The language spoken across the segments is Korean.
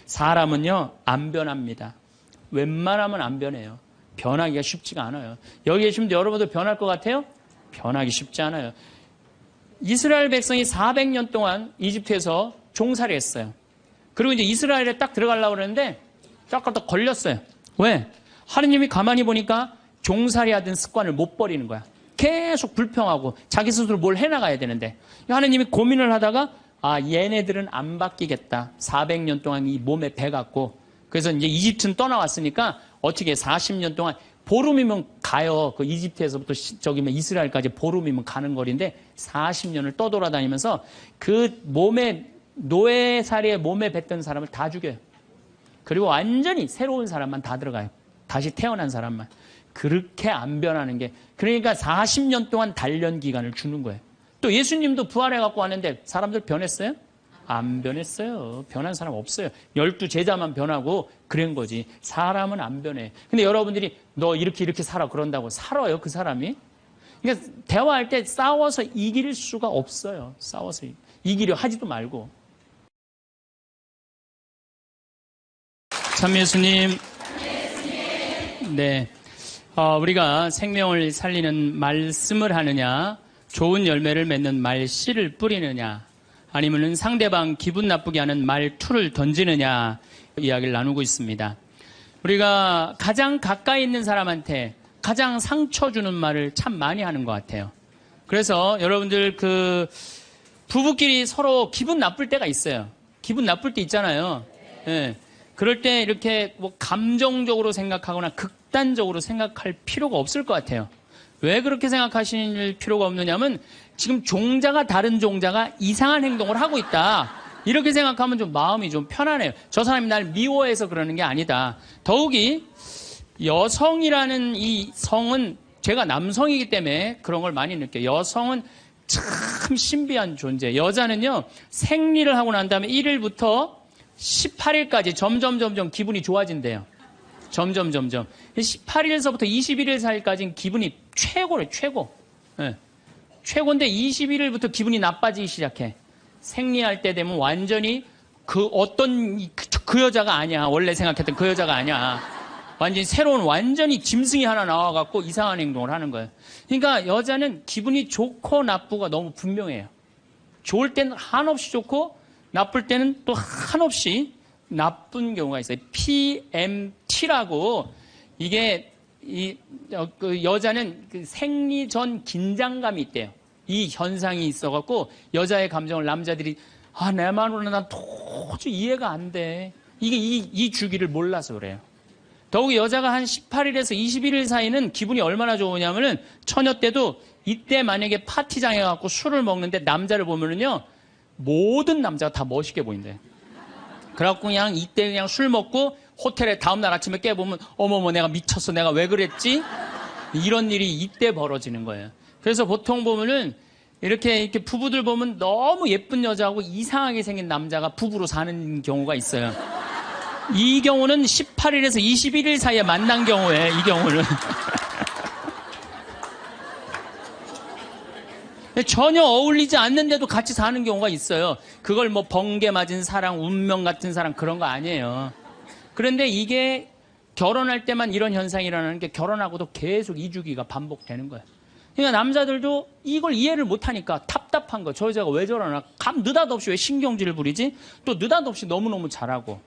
사람은요, 안 변합니다. 웬만하면 안 변해요. 변하기가 쉽지가 않아요. 여기 계시면 여러분도 변할 것 같아요? 변하기 쉽지 않아요. 이스라엘 백성이 400년 동안 이집트에서 종살이 했어요. 그리고 이제 이스라엘에 딱 들어가려고 그러는데 딱 걸렸어요. 왜? 하느님이 가만히 보니까 종살이 하던 습관을 못 버리는 거야. 계속 불평하고 자기 스스로 뭘 해나가야 되는데 하느님이 고민을 하다가 얘네들은 안 바뀌겠다. 400년 동안 이 몸에 배갖고 그래서 이제 이집트는 떠나왔으니까 어떻게 40년 동안 보름이면 가요. 그 이집트에서부터 이스라엘까지 보름이면 가는 거리인데 40년을 떠돌아다니면서 그 몸에 노예살이에 몸에 뱉던 사람을 다 죽여요. 그리고 완전히 새로운 사람만 다 들어가요. 다시 태어난 사람만. 그렇게 안 변하는 게 그러니까 40년 동안 단련 기간을 주는 거예요. 또 예수님도 부활해갖고 왔는데 사람들 변했어요? 안 변했어요. 변한 사람 없어요. 12제자만 변하고 그런 거지. 사람은 안 변해. 근데 여러분들이 너 이렇게 살아 그런다고 살아요 그 사람이? 그러니까 대화할 때 싸워서 이길 수가 없어요. 싸워서 이기려 하지도 말고. 참 예수님. 네. 우리가 생명을 살리는 말씀을 하느냐, 좋은 열매를 맺는 말씨를 뿌리느냐, 아니면 상대방 기분 나쁘게 하는 말투를 던지느냐 이야기를 나누고 있습니다. 우리가 가장 가까이 있는 사람한테 가장 상처 주는 말을 참 많이 하는 것 같아요. 그래서 여러분들 부부끼리 서로 기분 나쁠 때가 있어요. 기분 나쁠 때 있잖아요. 예. 그럴 때 이렇게 감정적으로 생각하거나 극단적으로 생각할 필요가 없을 것 같아요. 왜 그렇게 생각하실 필요가 없느냐면 지금 종자가 다른 종자가 이상한 행동을 하고 있다. 이렇게 생각하면 좀 마음이 좀 편안해요. 저 사람이 날 미워해서 그러는 게 아니다. 더욱이 여성이라는 이 성은 제가 남성이기 때문에 그런 걸 많이 느껴요. 여성은 참 신비한 존재. 여자는요. 생리를 하고 난 다음에 1일부터 18일까지 점점 기분이 좋아진대요. 점점. 18일서부터 21일 사이까지는 기분이 최고래요, 최고. 네. 최고인데 21일부터 기분이 나빠지기 시작해. 생리할 때 되면 완전히 그 여자가 아니야. 원래 생각했던 그 여자가 아니야. 완전히 새로운 완전히 짐승이 하나 나와갖고 이상한 행동을 하는 거예요. 그러니까 여자는 기분이 좋고 나쁘고 너무 분명해요. 좋을 때는 한없이 좋고 나쁠 때는 또 한없이 나쁜 경우가 있어요. PMT라고 이게 여자는 생리 전 긴장감이 있대요. 이 현상이 있어갖고 여자의 감정을 남자들이 내 마음으로는 난 도저히 이해가 안 돼. 이게 이 주기를 몰라서 그래요. 더욱이 여자가 한 18일에서 21일 사이는 기분이 얼마나 좋으냐면은 처녀 때도 이때 만약에 파티장에 가고 술을 먹는데 남자를 보면은요 모든 남자가 다 멋있게 보인대. 그래갖고 그냥 이때 그냥 술 먹고 호텔에 다음날 아침에 깨보면 어머머 내가 미쳤어 내가 왜 그랬지? 이런 일이 이때 벌어지는 거예요. 그래서 보통 보면은 이렇게 부부들 보면 너무 예쁜 여자하고 이상하게 생긴 남자가 부부로 사는 경우가 있어요. 이 경우는 18일에서 21일 사이에 만난 경우에 이 경우는 전혀 어울리지 않는데도 같이 사는 경우가 있어요. 그걸 번개 맞은 사랑, 운명 같은 사랑 그런 거 아니에요. 그런데 이게 결혼할 때만 이런 현상이 일어나는 게 결혼하고도 계속 이 주기가 반복되는 거예요. 그러니까 남자들도 이걸 이해를 못하니까 답답한 거. 저 여자가 왜 저러나? 느닷없이 왜 신경질을 부리지? 또 느닷없이 너무너무 잘하고.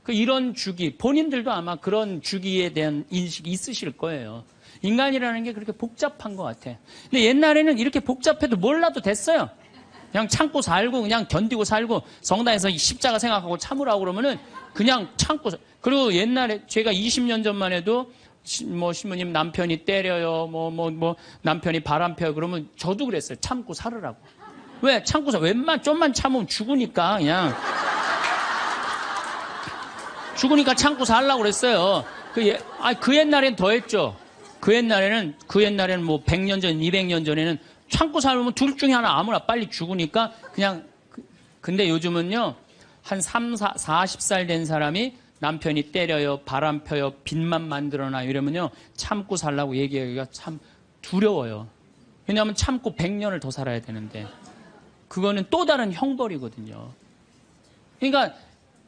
이런 주기, 본인들도 아마 그런 주기에 대한 인식이 있으실 거예요. 인간이라는 게 그렇게 복잡한 것 같아. 근데 옛날에는 이렇게 복잡해도 몰라도 됐어요. 그냥 참고 살고 그냥 견디고 살고 성당에서 십자가 생각하고 참으라고 그러면은 그냥 참고 그리고 옛날에 제가 20년 전만 해도 신부님 남편이 때려요 남편이 바람 펴요 그러면 저도 그랬어요. 참고 살으라고. 왜? 참고 좀만 참으면 죽으니까 그냥 죽으니까 참고 살라고 그랬어요. 그 옛날엔 더 했죠. 그 옛날에는 100년 전, 200년 전에는 참고 살면 둘 중에 하나 아무나 빨리 죽으니까 그냥 근데 요즘은요. 한 40살 된 사람이 남편이 때려요, 바람 펴요, 빚만 만들어놔요 이러면요. 참고 살라고 얘기하기가 참 두려워요. 왜냐하면 참고 100년을 더 살아야 되는데 그거는 또 다른 형벌이거든요. 그러니까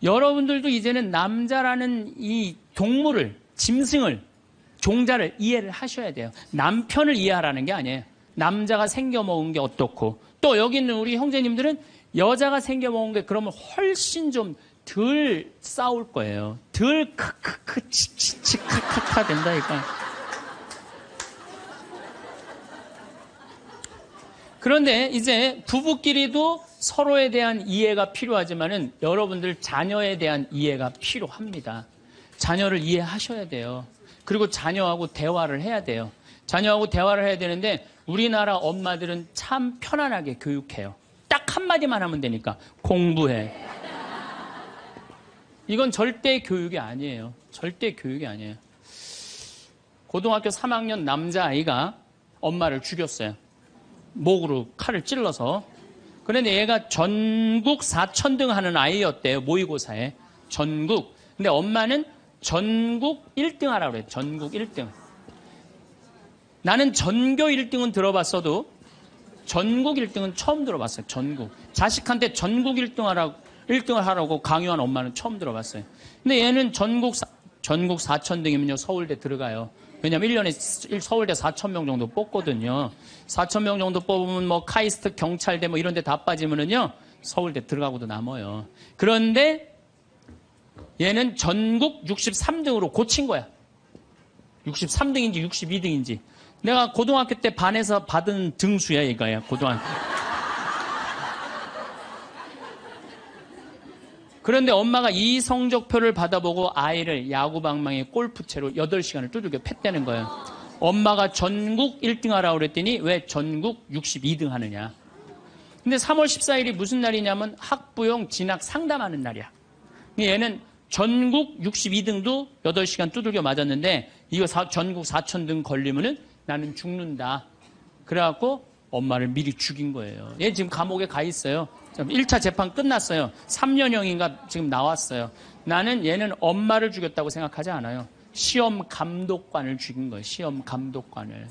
여러분들도 이제는 남자라는 이 동물을, 짐승을, 종자를 이해를 하셔야 돼요. 남편을 이해하라는 게 아니에요. 남자가 생겨먹은 게 어떻고, 또 여기 있는 우리 형제님들은 여자가 생겨먹은 게 그러면 훨씬 좀 덜 싸울 거예요. 덜 크크크 치치치 카카카 된다니까. 그런데 이제 부부끼리도 서로에 대한 이해가 필요하지만은 여러분들 자녀에 대한 이해가 필요합니다. 자녀를 이해하셔야 돼요. 그리고 자녀하고 대화를 해야 돼요. 자녀하고 대화를 해야 되는데 우리나라 엄마들은 참 편안하게 교육해요. 딱 한마디만 하면 되니까 공부해. 이건 절대 교육이 아니에요. 절대 교육이 아니에요. 고등학교 3학년 남자아이가 엄마를 죽였어요. 목으로 칼을 찔러서. 그런데 얘가 전국 4천등 하는 아이였대요. 모의고사에. 전국. 근데 엄마는 전국 1등 하라고 그래요. 전국 1등. 나는 전교 1등은 들어봤어도 전국 1등은 처음 들어봤어요. 전국. 자식한테 전국 1등을 하라고 강요한 엄마는 처음 들어봤어요. 근데 얘는 전국 4천등이면요. 서울대 들어가요. 왜냐면 1년에 서울대 4,000명 정도 뽑거든요. 4,000명 정도 뽑으면 뭐 카이스트, 경찰대 뭐 이런 데 다 빠지면은요. 서울대 들어가고도 남아요. 그런데 얘는 전국 63등으로 고친 거야. 63등인지 62등인지. 내가 고등학교 때 반에서 받은 등수야, 이거야, 고등학교. 그런데 엄마가 이 성적표를 받아보고 아이를 야구방망이 골프채로 8시간을 두들겨 팼다는 거예요. 엄마가 전국 1등 하라고 그랬더니 왜 전국 62등 하느냐. 근데 3월 14일이 무슨 날이냐면 학부용 진학 상담하는 날이야. 얘는 전국 62등도 8시간 두들겨 맞았는데 이거 전국 4,000등 걸리면은 나는 죽는다. 그래갖고 엄마를 미리 죽인 거예요. 얘 지금 감옥에 가 있어요. 1차 재판 끝났어요. 3년형인가 지금 나왔어요. 나는 얘는 엄마를 죽였다고 생각하지 않아요. 시험 감독관을 죽인 거예요. 시험 감독관을.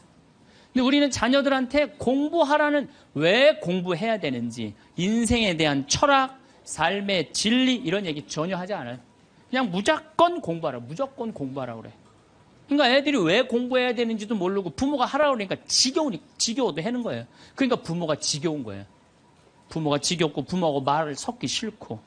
근데 우리는 자녀들한테 공부하라는, 왜 공부해야 되는지, 인생에 대한 철학, 삶의 진리 이런 얘기 전혀 하지 않아요. 그냥 무조건 공부하라. 무조건 공부하라 그래. 그러니까 애들이 왜 공부해야 되는지도 모르고 부모가 하라고 그러니까 지겨워도 하는 거예요. 그러니까 부모가 지겨운 거예요. 부모가 지겹고 부모하고 말을 섞기 싫고.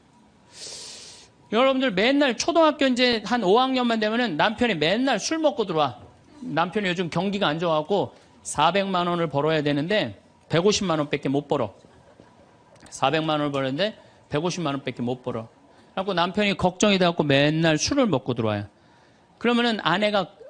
여러분들 맨날 초등학교 이제 한 5학년만 되면은 남편이 맨날 술 먹고 들어와. 남편이 요즘 경기가 안 좋아갖고 400만 원을 벌어야 되는데 150만 원밖에 못 벌어. 400만 원을 벌었는데 150만 원밖에 못 벌어. 그래갖고 남편이 걱정이 돼갖고 맨날 술을 먹고 들어와요. 그러면은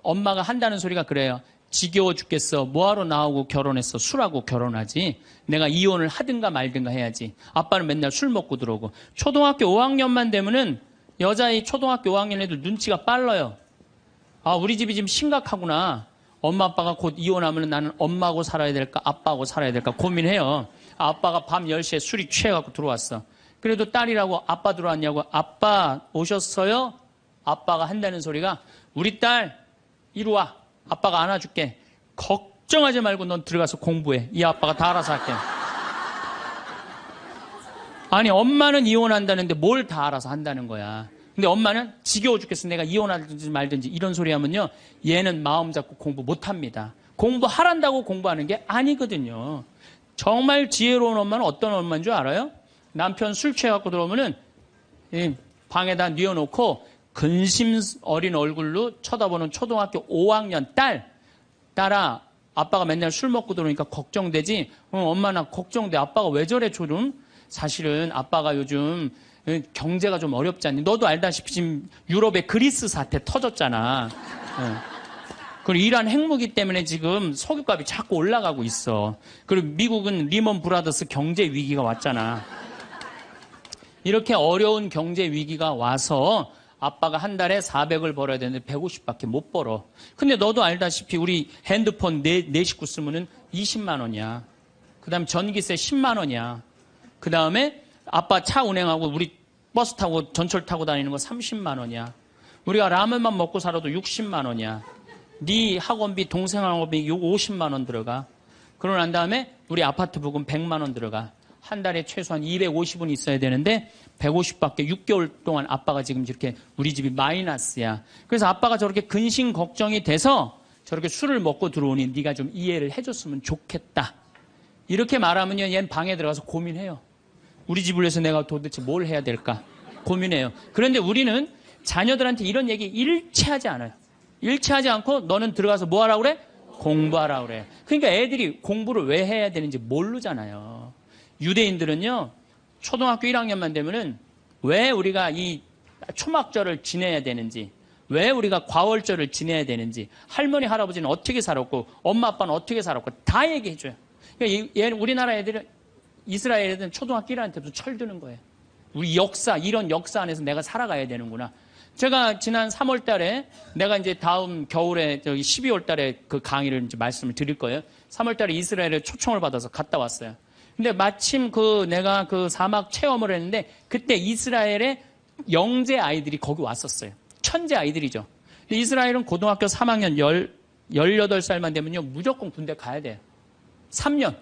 엄마가 한다는 소리가 그래요. 지겨워 죽겠어. 뭐하러 나하고 결혼했어. 술하고 결혼하지. 내가 이혼을 하든가 말든가 해야지. 아빠는 맨날 술 먹고 들어오고. 초등학교 5학년만 되면은 여자의 초등학교 5학년 애들 눈치가 빨라요. 아, 우리 집이 지금 심각하구나. 엄마 아빠가 곧 이혼하면 나는 엄마하고 살아야 될까 아빠하고 살아야 될까 고민해요. 아빠가 밤 10시에 술이 취해갖고 들어왔어. 그래도 딸이라고 아빠 들어왔냐고. 아빠 오셨어요? 아빠가 한다는 소리가 우리 딸 이리 와. 아빠가 안아줄게. 걱정하지 말고 넌 들어가서 공부해. 이 아빠가 다 알아서 할게. 아니 엄마는 이혼한다는데 뭘 다 알아서 한다는 거야. 근데 엄마는 지겨워 죽겠어. 내가 이혼하든지 말든지 이런 소리 하면요. 얘는 마음 잡고 공부 못합니다. 공부하란다고 공부하는 게 아니거든요. 정말 지혜로운 엄마는 어떤 엄마인 줄 알아요? 남편 술 취해갖고 들어오면은 방에다 뉘어놓고 근심 어린 얼굴로 쳐다보는 초등학교 5학년 딸아, 아빠가 맨날 술 먹고 들어오니까 걱정되지? 엄마 나 걱정돼. 아빠가 왜 저래 조금? 사실은 아빠가 요즘 경제가 좀 어렵지 않니? 너도 알다시피 지금 유럽에 그리스 사태 터졌잖아. 그리고 이란 핵무기 때문에 지금 석유값이 자꾸 올라가고 있어. 그리고 미국은 리먼 브라더스 경제 위기가 왔잖아. 이렇게 어려운 경제 위기가 와서 아빠가 한 달에 400을 벌어야 되는데 150밖에 못 벌어. 근데 너도 알다시피 우리 핸드폰 네 식구 쓰면은 20만 원이야. 그 다음에 전기세 10만 원이야. 그 다음에 아빠 차 운행하고 우리 버스 타고 전철 타고 다니는 거 30만 원이야. 우리가 라면만 먹고 살아도 60만 원이야. 네 학원비, 동생 학원비 50만 원 들어가. 그러고 난 다음에 우리 아파트 부금 100만 원 들어가. 한 달에 최소한 250은 있어야 되는데 150밖에 6개월 동안 아빠가 지금 이렇게 우리 집이 마이너스야. 그래서 아빠가 저렇게 근심 걱정이 돼서 저렇게 술을 먹고 들어오니 네가 좀 이해를 해줬으면 좋겠다. 이렇게 말하면요, 얘는 방에 들어가서 고민해요. 우리 집을 위해서 내가 도대체 뭘 해야 될까 고민해요. 그런데 우리는 자녀들한테 이런 얘기 일체하지 않아요. 일체하지 않고 너는 들어가서 뭐 하라고 그래? 공부하라고 그래. 그러니까 애들이 공부를 왜 해야 되는지 모르잖아요. 유대인들은요, 초등학교 1학년만 되면은 왜 우리가 이 초막절을 지내야 되는지, 왜 우리가 과월절을 지내야 되는지, 할머니, 할아버지는 어떻게 살았고, 엄마, 아빠는 어떻게 살았고, 다 얘기해줘요. 그러니까 우리나라 애들은, 이스라엘 애들은 초등학교 1학년 때부터 철드는 거예요. 우리 역사, 이런 역사 안에서 내가 살아가야 되는구나. 제가 지난 3월 달에 내가 이제 다음 겨울에 12월 달에 그 강의를 이제 말씀을 드릴 거예요. 3월 달에 이스라엘에 초청을 받아서 갔다 왔어요. 근데 마침 내가 그 사막 체험을 했는데 그때 이스라엘의 영재 아이들이 거기 왔었어요. 천재 아이들이죠. 근데 이스라엘은 고등학교 3학년 18살만 되면요, 무조건 군대 가야 돼요. 3년.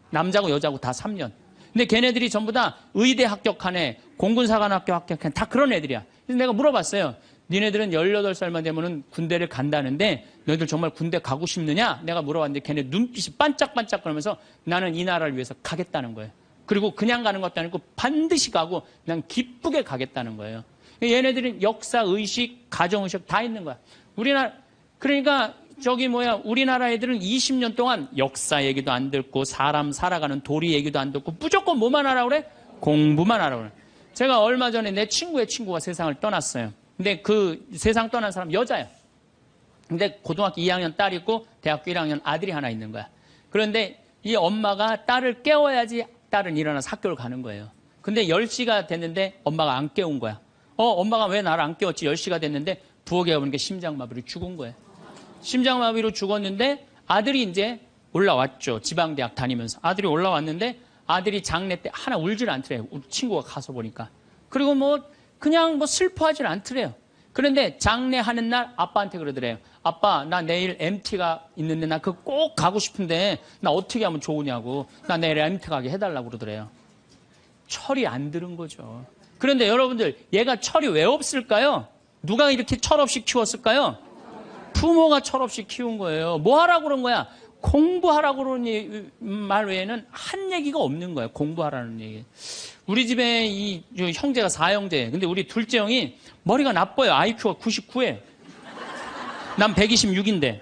남자고 여자고 다 3년. 근데 걔네들이 전부 다 의대 합격한 애, 공군사관학교 합격한 애, 다 그런 애들이야. 그래서 내가 물어봤어요. 니네들은 18살만 되면은 군대를 간다는데 너희들 정말 군대 가고 싶느냐? 내가 물어봤는데 걔네 눈빛이 반짝반짝 그러면서 나는 이 나라를 위해서 가겠다는 거예요. 그리고 그냥 가는 것도 아니고 반드시 가고 그냥 기쁘게 가겠다는 거예요. 얘네들은 역사, 의식, 가정의식 다 있는 거야. 그러니까 우리나라 애들은 20년 동안 역사 얘기도 안 듣고 사람 살아가는 도리 얘기도 안 듣고 무조건 뭐만 하라고 그래? 공부만 하라고 그래. 제가 얼마 전에 내 친구의 친구가 세상을 떠났어요. 근데 그 세상 떠난 사람 여자야. 근데 고등학교 2학년 딸이 있고 대학교 1학년 아들이 하나 있는 거야. 그런데 이 엄마가 딸을 깨워야지 딸은 일어나서 학교를 가는 거예요. 근데 10시가 됐는데 엄마가 안 깨운 거야. 엄마가 왜 나를 안 깨웠지? 10시가 됐는데 부엌에 가보니까 심장마비로 죽은 거예요. 심장마비로 죽었는데 아들이 이제 올라왔죠. 지방대학 다니면서. 아들이 올라왔는데 아들이 장례 때 하나 울질 않더래요. 우리 친구가 가서 보니까. 그리고 그냥 슬퍼하질 않더래요. 그런데 장례하는 날 아빠한테 그러더래요. 아빠, 나 내일 MT가 있는데 나 그거 꼭 가고 싶은데 나 어떻게 하면 좋으냐고. 나 내일 MT 가게 해달라고 그러더래요. 철이 안 들은 거죠. 그런데 여러분들, 얘가 철이 왜 없을까요? 누가 이렇게 철없이 키웠을까요? 부모가 철없이 키운 거예요. 뭐 하라고 그런 거야? 공부하라고 그러는 말 외에는 한 얘기가 없는 거예요. 공부하라는 얘기. 우리 집에 이 형제가 4형제. 근데 우리 둘째 형이 머리가 나빠요. IQ가 99에. 난 126인데.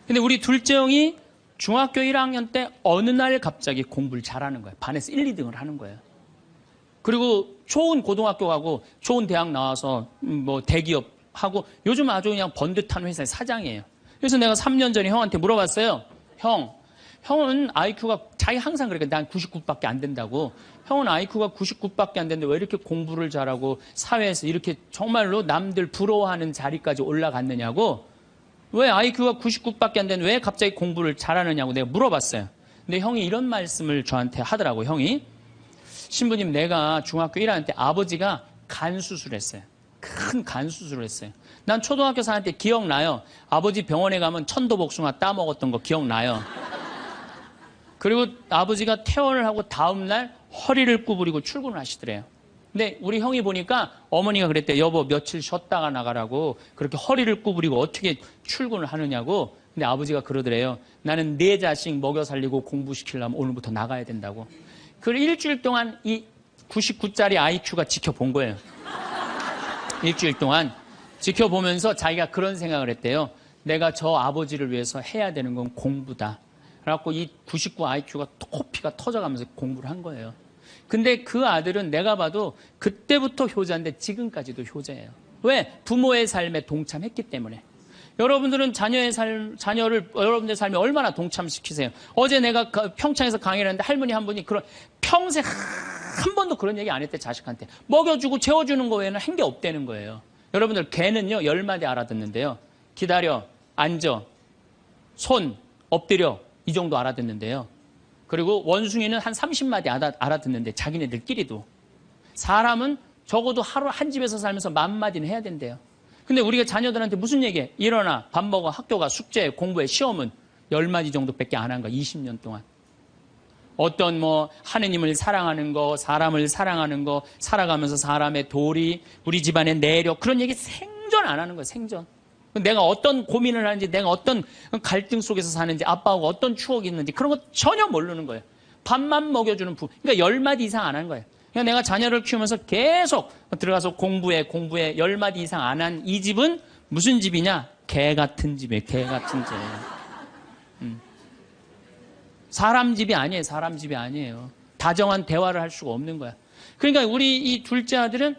근데 우리 둘째 형이 중학교 1학년 때 어느 날 갑자기 공부를 잘하는 거예요. 반에서 1, 2등을 하는 거예요. 그리고 좋은 고등학교 가고 좋은 대학 나와서 대기업 하고 요즘 아주 그냥 번듯한 회사의 사장이에요. 그래서 내가 3년 전에 형한테 물어봤어요. 형은 IQ가 자기 항상 그러니까 난 99밖에 안 된다고. 형은 IQ가 99밖에 안 되는데 왜 이렇게 공부를 잘하고 사회에서 이렇게 정말로 남들 부러워하는 자리까지 올라갔느냐고. 왜 IQ가 99밖에 안 되는데 왜 갑자기 공부를 잘하느냐고 내가 물어봤어요. 근데 형이 이런 말씀을 저한테 하더라고. 형이 신부님, 내가 중학교 1학년 때 아버지가 간 수술했어요. 큰 간 수술을 했어요. 난 초등학교 4학년 때 기억나요. 아버지 병원에 가면 천도복숭아 따먹었던 거 기억나요. 그리고 아버지가 퇴원을 하고 다음날 허리를 구부리고 출근을 하시더래요. 근데 우리 형이 보니까 어머니가 그랬대. 여보, 며칠 쉬었다가 나가라고. 그렇게 허리를 구부리고 어떻게 출근을 하느냐고. 근데 아버지가 그러더래요. 나는 내 자식 먹여 살리고 공부시키려면 오늘부터 나가야 된다고. 그걸 일주일 동안 이 99짜리 IQ가 지켜본 거예요. 일주일 동안 지켜보면서 자기가 그런 생각을 했대요. 내가 저 아버지를 위해서 해야 되는 건 공부다. 그래갖고 이 99 IQ가 코피가 터져가면서 공부를 한 거예요. 근데 그 아들은 내가 봐도 그때부터 효자인데 지금까지도 효자예요. 왜? 부모의 삶에 동참했기 때문에. 여러분들은 자녀를 여러분들의 삶에 얼마나 동참시키세요? 어제 내가 평창에서 강의를 했는데 할머니 한 분이 평생 한 번도 그런 얘기 안 했대, 자식한테. 먹여주고 재워주는 거 외에는 한 게 없다는 거예요. 여러분들, 개는요, 10마디 알아듣는데요. 기다려, 앉아, 손, 엎드려, 이 정도 알아듣는데요. 그리고 원숭이는 한 30마디 알아듣는데, 자기네들끼리도. 사람은 적어도 하루 한 집에서 살면서 10,000마디는 해야 된대요. 근데 우리가 자녀들한테 무슨 얘기해? 일어나, 밥 먹어, 학교 가, 숙제, 공부해, 시험은 10마디 정도밖에 안 한 거야, 20년 동안. 어떤 뭐 하느님을 사랑하는 거, 사람을 사랑하는 거, 살아가면서 사람의 도리, 우리 집안의 내력, 그런 얘기 생전 안 하는 거예요. 생전. 내가 어떤 고민을 하는지, 내가 어떤 갈등 속에서 사는지, 아빠하고 어떤 추억이 있는지 그런 거 전혀 모르는 거예요. 밥만 먹여주는 부부. 그러니까 10마디 이상 안 하는 거예요. 그러니까 내가 자녀를 키우면서 계속 들어가서 공부해 10마디 이상 안 한 이 집은 무슨 집이냐? 개 같은 집이에요. 개 같은 집. 사람 집이 아니에요. 사람 집이 아니에요. 다정한 대화를 할 수가 없는 거야. 그러니까 우리 이 둘째 아들은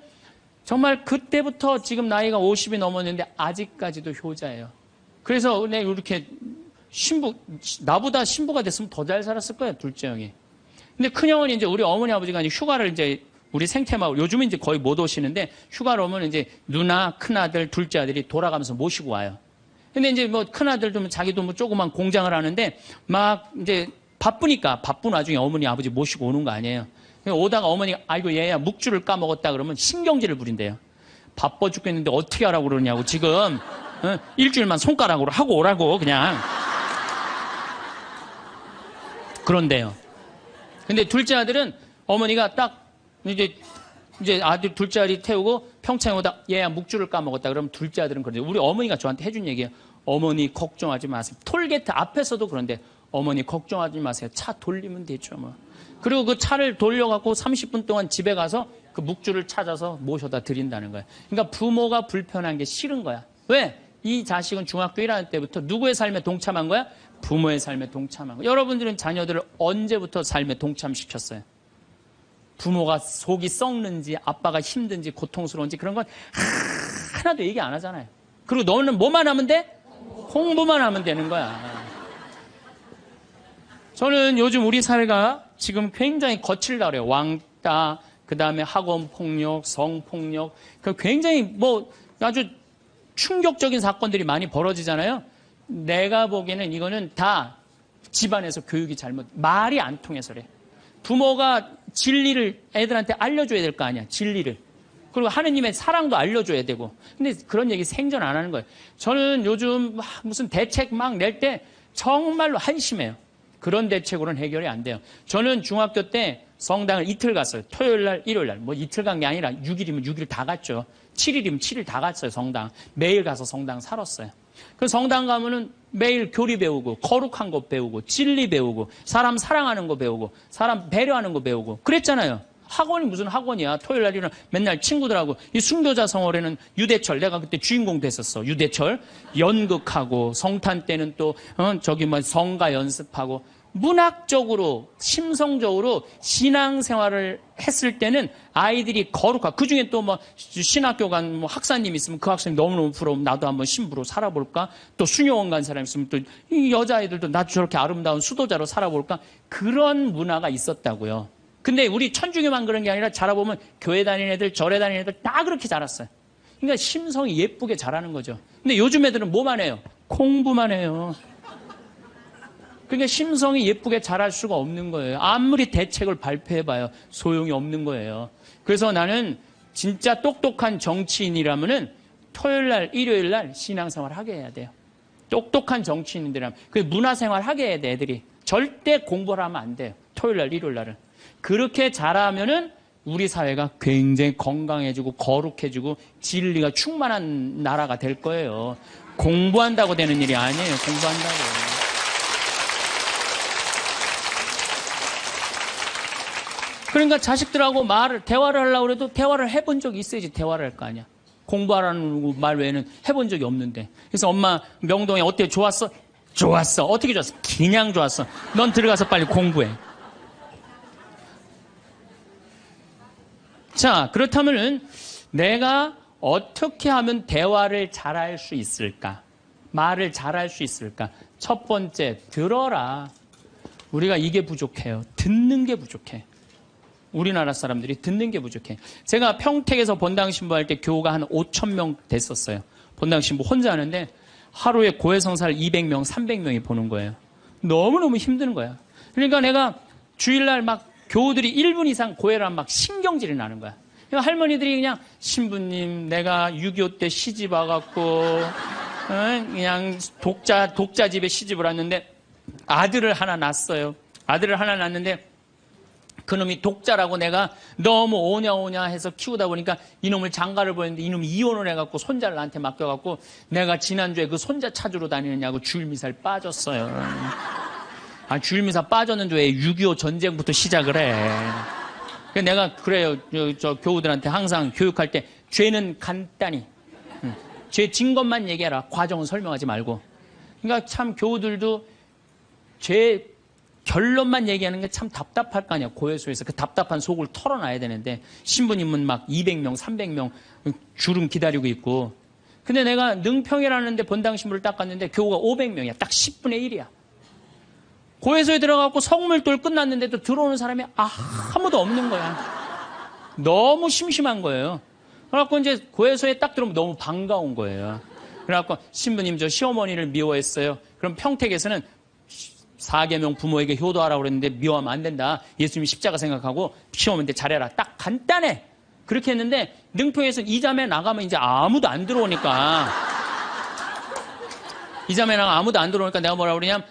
정말 그때부터 지금 나이가 50이 넘었는데 아직까지도 효자예요. 그래서 내가 이렇게 나보다 신부가 됐으면 더 잘 살았을 거예요. 둘째 형이. 근데 큰 형은 이제 우리 어머니 아버지가 이제 휴가를 이제 우리 생태마을, 요즘은 이제 거의 못 오시는데 휴가를 오면 이제 누나, 큰아들, 둘째 아들이 돌아가면서 모시고 와요. 근데 이제 뭐 큰아들도 자기도 뭐 조그만 공장을 하는데 막 이제 바쁜 와중에 어머니 아버지 모시고 오는 거 아니에요. 오다가 어머니가 아이고 얘야 묵주를 까먹었다 그러면 신경질을 부린대요. 바빠 죽겠는데 어떻게 하라고 그러냐고 지금 일주일만 손가락으로 하고 오라고 그냥 그런데요. 근데 둘째 아들은 어머니가 딱 이제 아들 둘째 아들이 태우고 평창에 오다 얘야 묵주를 까먹었다 그러면 둘째 아들은 그런데 우리 어머니가 저한테 해준 얘기예요. 어머니 걱정하지 마세요. 톨게이트 앞에서도 그런데 어머니 걱정하지 마세요. 차 돌리면 되죠 뭐. 그리고 그 차를 돌려갖고 30분 동안 집에 가서 그 묵주를 찾아서 모셔다 드린다는 거예요. 그러니까 부모가 불편한 게 싫은 거야. 왜? 이 자식은 중학교 1학년 때부터 누구의 삶에 동참한 거야? 부모의 삶에 동참한 거야. 여러분들은 자녀들을 언제부터 삶에 동참시켰어요? 부모가 속이 썩는지 아빠가 힘든지 고통스러운지 그런 건 하나도 얘기 안 하잖아요. 그리고 너는 뭐만 하면 돼? 공부만 하면 되는 거야. 저는 요즘 우리 사회가 지금 굉장히 거칠다 그래요. 왕따, 그 다음에 학원 폭력, 성폭력, 굉장히 뭐 아주 충격적인 사건들이 많이 벌어지잖아요. 내가 보기에는 이거는 다 집안에서 교육이 말이 안 통해서 그래. 부모가 진리를 애들한테 알려줘야 될 거 아니야. 진리를. 그리고 하느님의 사랑도 알려줘야 되고. 근데 그런 얘기 생전 안 하는 거예요. 저는 요즘 무슨 대책 막 낼 때 정말로 한심해요. 그런 대책으로는 해결이 안 돼요. 저는 중학교 때 성당을 이틀 갔어요. 토요일 날, 일요일 날. 뭐 이틀 간 게 아니라 6일이면 6일 다 갔죠. 7일이면 7일 다 갔어요, 성당. 매일 가서 성당 살았어요. 그 성당 가면은 매일 교리 배우고, 거룩한 거 배우고, 진리 배우고, 사람 사랑하는 거 배우고, 사람 배려하는 거 배우고. 그랬잖아요. 학원이 무슨 학원이야. 토요일 날이는 맨날 친구들하고, 이 순교자 성월에는 유대철, 내가 그때 주인공 됐었어. 유대철. 연극하고, 성탄 때는 또, 성가 연습하고, 문학적으로, 심성적으로 신앙생활을 했을 때는 아이들이 거룩하고, 그 중에 또 뭐, 신학교 간 학사님 있으면 그 학생이 너무너무 부러우면 나도 한번 신부로 살아볼까? 또 수녀원 간 사람 있으면 또 이 여자아이들도 나도 저렇게 아름다운 수도자로 살아볼까? 그런 문화가 있었다고요. 근데 우리 천주교만 그런 게 아니라 자라보면 교회 다니는 애들, 절에 다니는 애들 다 그렇게 자랐어요. 그러니까 심성이 예쁘게 자라는 거죠. 근데 요즘 애들은 뭐만 해요? 공부만 해요. 그러니까 심성이 예쁘게 자랄 수가 없는 거예요. 아무리 대책을 발표해봐요. 소용이 없는 거예요. 그래서 나는 진짜 똑똑한 정치인이라면은 토요일 날, 일요일 날 신앙생활 하게 해야 돼요. 똑똑한 정치인들이라면. 그 문화생활 하게 해야 돼, 애들이. 절대 공부를 하면 안 돼요. 토요일 날, 일요일 날은. 그렇게 자라면은 우리 사회가 굉장히 건강해지고 거룩해지고 진리가 충만한 나라가 될 거예요. 공부한다고 되는 일이 아니에요. 공부한다고. 그러니까 자식들하고 대화를 하려고 해도 대화를 해본 적이 있어야지 대화를 할 거 아니야. 공부하라는 말 외에는 해본 적이 없는데. 그래서 엄마 명동에 어때? 좋았어? 좋았어. 어떻게 좋았어? 그냥 좋았어. 넌 들어가서 빨리 공부해. 자, 그렇다면은 내가 어떻게 하면 대화를 잘할 수 있을까? 말을 잘할 수 있을까? 첫 번째, 들어라. 우리가 이게 부족해요. 듣는 게 부족해. 우리나라 사람들이 듣는 게 부족해. 제가 평택에서 본당 신부할 때 교우가 한 5,000명 됐었어요. 본당 신부 혼자 하는데 하루에 고해성사를 200명, 300명이 보는 거예요. 너무너무 힘든 거야. 그러니까 내가 주일날 막 교우들이 1분 이상 고해를 하면 막 신경질이 나는 거야. 그러니까 할머니들이 그냥 신부님 내가 6.25 때 시집 와갖고 그냥 독자 집에 시집을 왔는데 아들을 하나 낳았어요. 아들을 하나 낳았는데 그놈이 독자라고 내가 너무 오냐 해서 키우다 보니까 이놈을 장가를 보냈는데 이놈이 이혼을 해갖고 손자를 나한테 맡겨갖고 내가 지난주에 그 손자 찾으러 다니느냐고 주일미사를 빠졌어요. 아, 주일미사 빠졌는데 왜 6.25 전쟁부터 시작을 해. 내가 그래요. 저 교우들한테 항상 교육할 때 죄는 간단히 죄 진 것만 얘기해라. 과정은 설명하지 말고. 그러니까 참 교우들도 죄 결론만 얘기하는 게 참 답답할 거 아니야. 고해소에서 그 답답한 속을 털어놔야 되는데 신부님은 막 200명, 300명 주름 기다리고 있고. 근데 내가 능평이라는 데 본당 신부를 딱 갔는데 교우가 500명이야. 딱 10분의 1이야. 고해소에 들어가고 성물돌 끝났는데도 들어오는 사람이 아무도 없는 거야. 너무 심심한 거예요. 그래갖고 이제 고해소에 딱 들어오면 너무 반가운 거예요. 그래갖고 신부님 저 시어머니를 미워했어요. 그럼 평택에서는 4계명 부모에게 효도하라고 그랬는데 미워하면 안 된다. 예수님이 십자가 생각하고 시어머니한테 잘해라. 딱 간단해. 그렇게 했는데 능평에서는 이 자매 나가면 이제 아무도 안 들어오니까 이 자매 나가면 아무도 안 들어오니까 내가 뭐라 그러냐면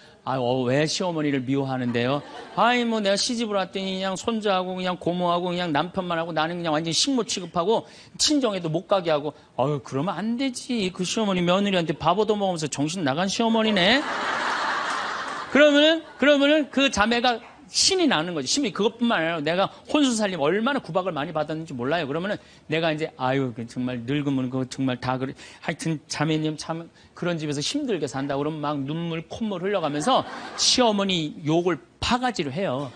왜 시어머니를 미워하는데요? 뭐 내가 시집을 왔더니 그냥 손자하고 그냥 고모하고 그냥 남편만 하고 나는 그냥 완전히 식모 취급하고 친정에도 못 가게 하고 그러면 안 되지. 그 시어머니 며느리한테 밥 얻어먹으면서 정신 나간 시어머니네. 그러면은 그 자매가 신이 나는 거지. 신이 그것뿐만 아니라 내가 혼수살림 얼마나 구박을 많이 받았는지 몰라요. 그러면은 내가 이제 정말 늙으면 그거 정말 다 그래. 하여튼 자매님 참 그런 집에서 힘들게 산다. 그러면 막 눈물 콧물 흘려가면서 시어머니 욕을 바가지로 해요.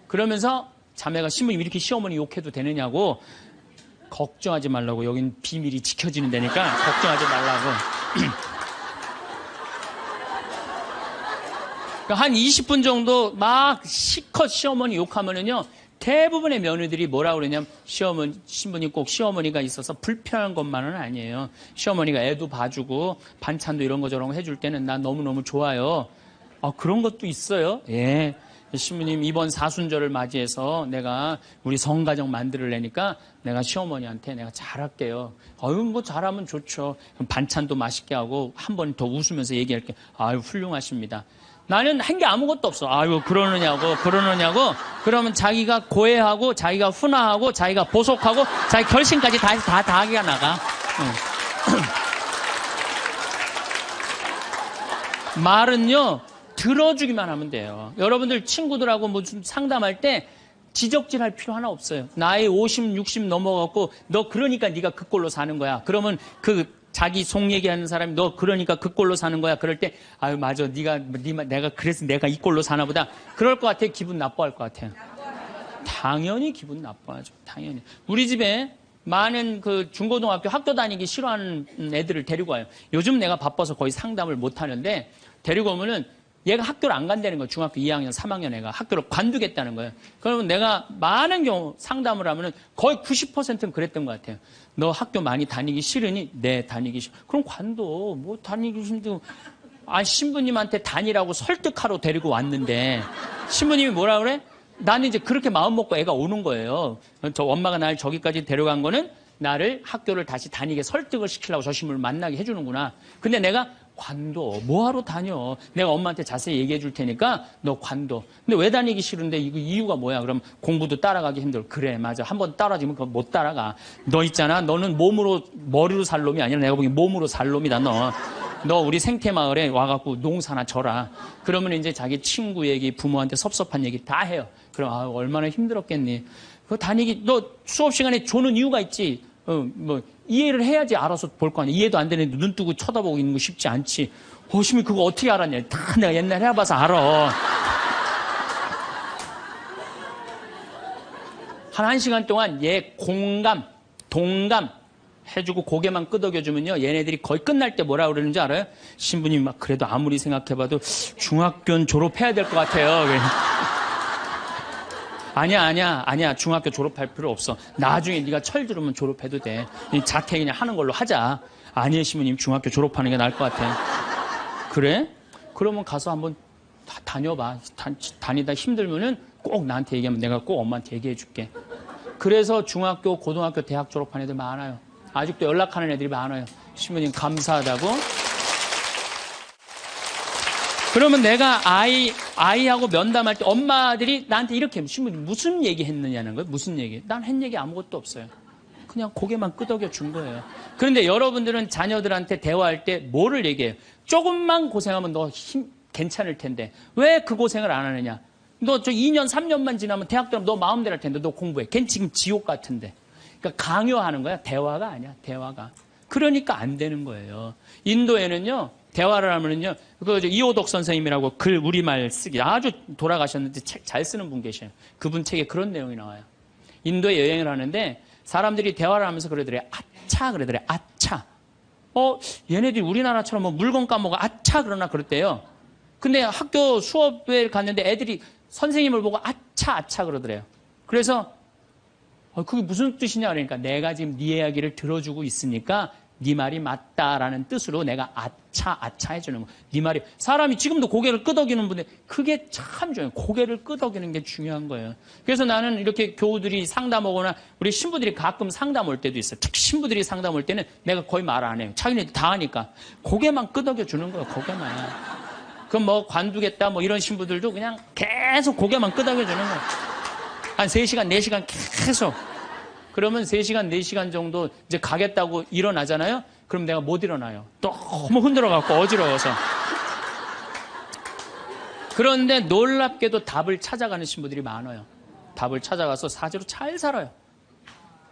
그러면서 자매가 신부님 이렇게 시어머니 욕해도 되느냐고 걱정하지 말라고. 여긴 비밀이 지켜지는 데니까 걱정하지 말라고. 한 20분 정도 막 시컷 시어머니 욕하면은요, 대부분의 며느리들이 뭐라 그러냐면, 신부님 꼭 시어머니가 있어서 불편한 것만은 아니에요. 시어머니가 애도 봐주고, 반찬도 이런 거 저런 거 해줄 때는 난 너무너무 좋아요. 그런 것도 있어요. 예. 신부님 이번 사순절을 맞이해서 내가 우리 성가정 만들려니까 내가 시어머니한테 내가 잘할게요. 뭐 잘하면 좋죠. 반찬도 맛있게 하고 한 번 더 웃으면서 얘기할게. 훌륭하십니다. 나는 한 게 아무것도 없어. 그러느냐고. 그러면 자기가 고해하고, 자기가 훈화하고, 자기가 보속하고, 자기 결심까지 다 하기가 나가. 말은요, 들어주기만 하면 돼요. 여러분들 친구들하고 무슨 상담할 때 지적질 할 필요 하나 없어요. 나이 50, 60 넘어갖고, 너 그러니까 네가 그 꼴로 사는 거야. 그러면 자기 속 얘기하는 사람이 너 그러니까 그 꼴로 사는 거야. 그럴 때 맞아. 내가 그래서 내가 이 꼴로 사나 보다. 그럴 것 같아. 기분 나빠할 것 같아요. 당연히 기분 나빠하죠. 당연히. 우리 집에 많은 그 중고등학교 학교 다니기 싫어하는 애들을 데리고 와요. 요즘 내가 바빠서 거의 상담을 못 하는데 데리고 오면은 얘가 학교를 안 간다는 거예요. 중학교 2학년, 3학년 애가 학교를 관두겠다는 거예요. 그러면 내가 많은 경우 상담을 하면은 거의 90%는 그랬던 것 같아요. 너 학교 많이 다니기 싫으니? 네, 다니기 싫어. 그럼 관둬. 뭐 다니기 힘들고. 신부님한테 다니라고 설득하러 데리고 왔는데 신부님이 뭐라 그래? 나는 이제 그렇게 마음 먹고 애가 오는 거예요. 저 엄마가 날 저기까지 데려간 거는 나를 학교를 다시 다니게 설득을 시키려고 저 신부를 만나게 해주는구나. 근데 내가 관둬. 뭐하러 다녀? 내가 엄마한테 자세히 얘기해 줄 테니까 너 관둬. 근데 왜 다니기 싫은데 이거 이유가 뭐야? 그럼 공부도 따라가기 힘들어. 그래, 맞아. 한번 따라지면 그거 못 따라가. 너 있잖아. 너는 머리로 살 놈이 아니라 내가 보기엔 몸으로 살 놈이다, 너. 너 우리 생태마을에 와갖고 농사나 져라. 그러면 이제 자기 친구 얘기, 부모한테 섭섭한 얘기 다 해요. 그럼 얼마나 힘들었겠니? 그거 너 수업 시간에 조는 이유가 있지. 이해를 해야지 알아서 볼 거 아니야. 이해도 안 되는데 눈 뜨고 쳐다보고 있는 거 쉽지 않지. 신이 그거 어떻게 알았냐. 다 내가 옛날에 해봐서 알아. 한 1시간 동안 얘 공감, 동감 해주고 고개만 끄덕여주면요. 얘네들이 거의 끝날 때 뭐라 그러는지 알아요? 신부님 그래도 아무리 생각해봐도 중학교는 졸업해야 될 것 같아요. 아니야. 중학교 졸업할 필요 없어. 나중에 네가 철 들으면 졸업해도 돼. 자퇴 그냥 하는 걸로 하자. 아니에요, 신부님. 중학교 졸업하는 게 나을 것 같아. 그래? 그러면 가서 한번 다녀봐. 다니다 힘들면은 꼭 나한테 얘기하면 내가 꼭 엄마한테 얘기해 줄게. 그래서 중학교, 고등학교, 대학 졸업한 애들 많아요. 아직도 연락하는 애들이 많아요. 신부님 감사하다고. 그러면 내가 아이하고 면담할 때 엄마들이 나한테 이렇게 신부님 무슨 얘기 했느냐는 거예요. 무슨 얘기? 난 한 얘기 아무것도 없어요. 그냥 고개만 끄덕여 준 거예요. 그런데 여러분들은 자녀들한테 대화할 때 뭐를 얘기해요? 조금만 고생하면 너 괜찮을 텐데 왜 그 고생을 안 하느냐? 너 저 2년, 3년만 지나면 대학 들어가면 너 마음대로 할 텐데 너 공부해. 걔는 지금 지옥 같은데. 그러니까 강요하는 거야. 대화가 아니야. 대화가. 그러니까 안 되는 거예요. 인도에는요. 대화를 하면은요. 그 이호덕 선생님이라고 글 우리말 쓰기 아주 돌아가셨는데 책 잘 쓰는 분 계셔요. 그분 책에 그런 내용이 나와요. 인도에 여행을 하는데 사람들이 대화를 하면서 그러더래요. 아차 그러더래요. 아차. 얘네들이 우리나라처럼 뭐 물건 까먹어 아차 그러나 그랬대요. 근데 학교 수업에 갔는데 애들이 선생님을 보고 아차 아차 그러더래요. 그래서 그게 무슨 뜻이냐 그러니까 내가 지금 네 이야기를 들어주고 있으니까 네 말이 맞다라는 뜻으로 내가 아차 아차 해주는 거. 네 말이 사람이 지금도 고개를 끄덕이는 분들 그게 참 중요해요. 고개를 끄덕이는 게 중요한 거예요. 그래서 나는 이렇게 교우들이 상담하거나 우리 신부들이 가끔 상담 올 때도 있어요. 특히 신부들이 상담 올 때는 내가 거의 말 안 해요. 자기네들 다 하니까 고개만 끄덕여 주는 거예요. 고개만. 그럼 뭐 관두겠다 뭐 이런 신부들도 그냥 계속 고개만 끄덕여 주는 거예요. 한 3시간, 4시간 계속. 그러면 3시간, 4시간 정도 이제 가겠다고 일어나잖아요? 그럼 내가 못 일어나요. 너무 흔들어갖고 어지러워서. 그런데 놀랍게도 답을 찾아가는 신부들이 많아요. 답을 찾아가서 사제로 잘 살아요.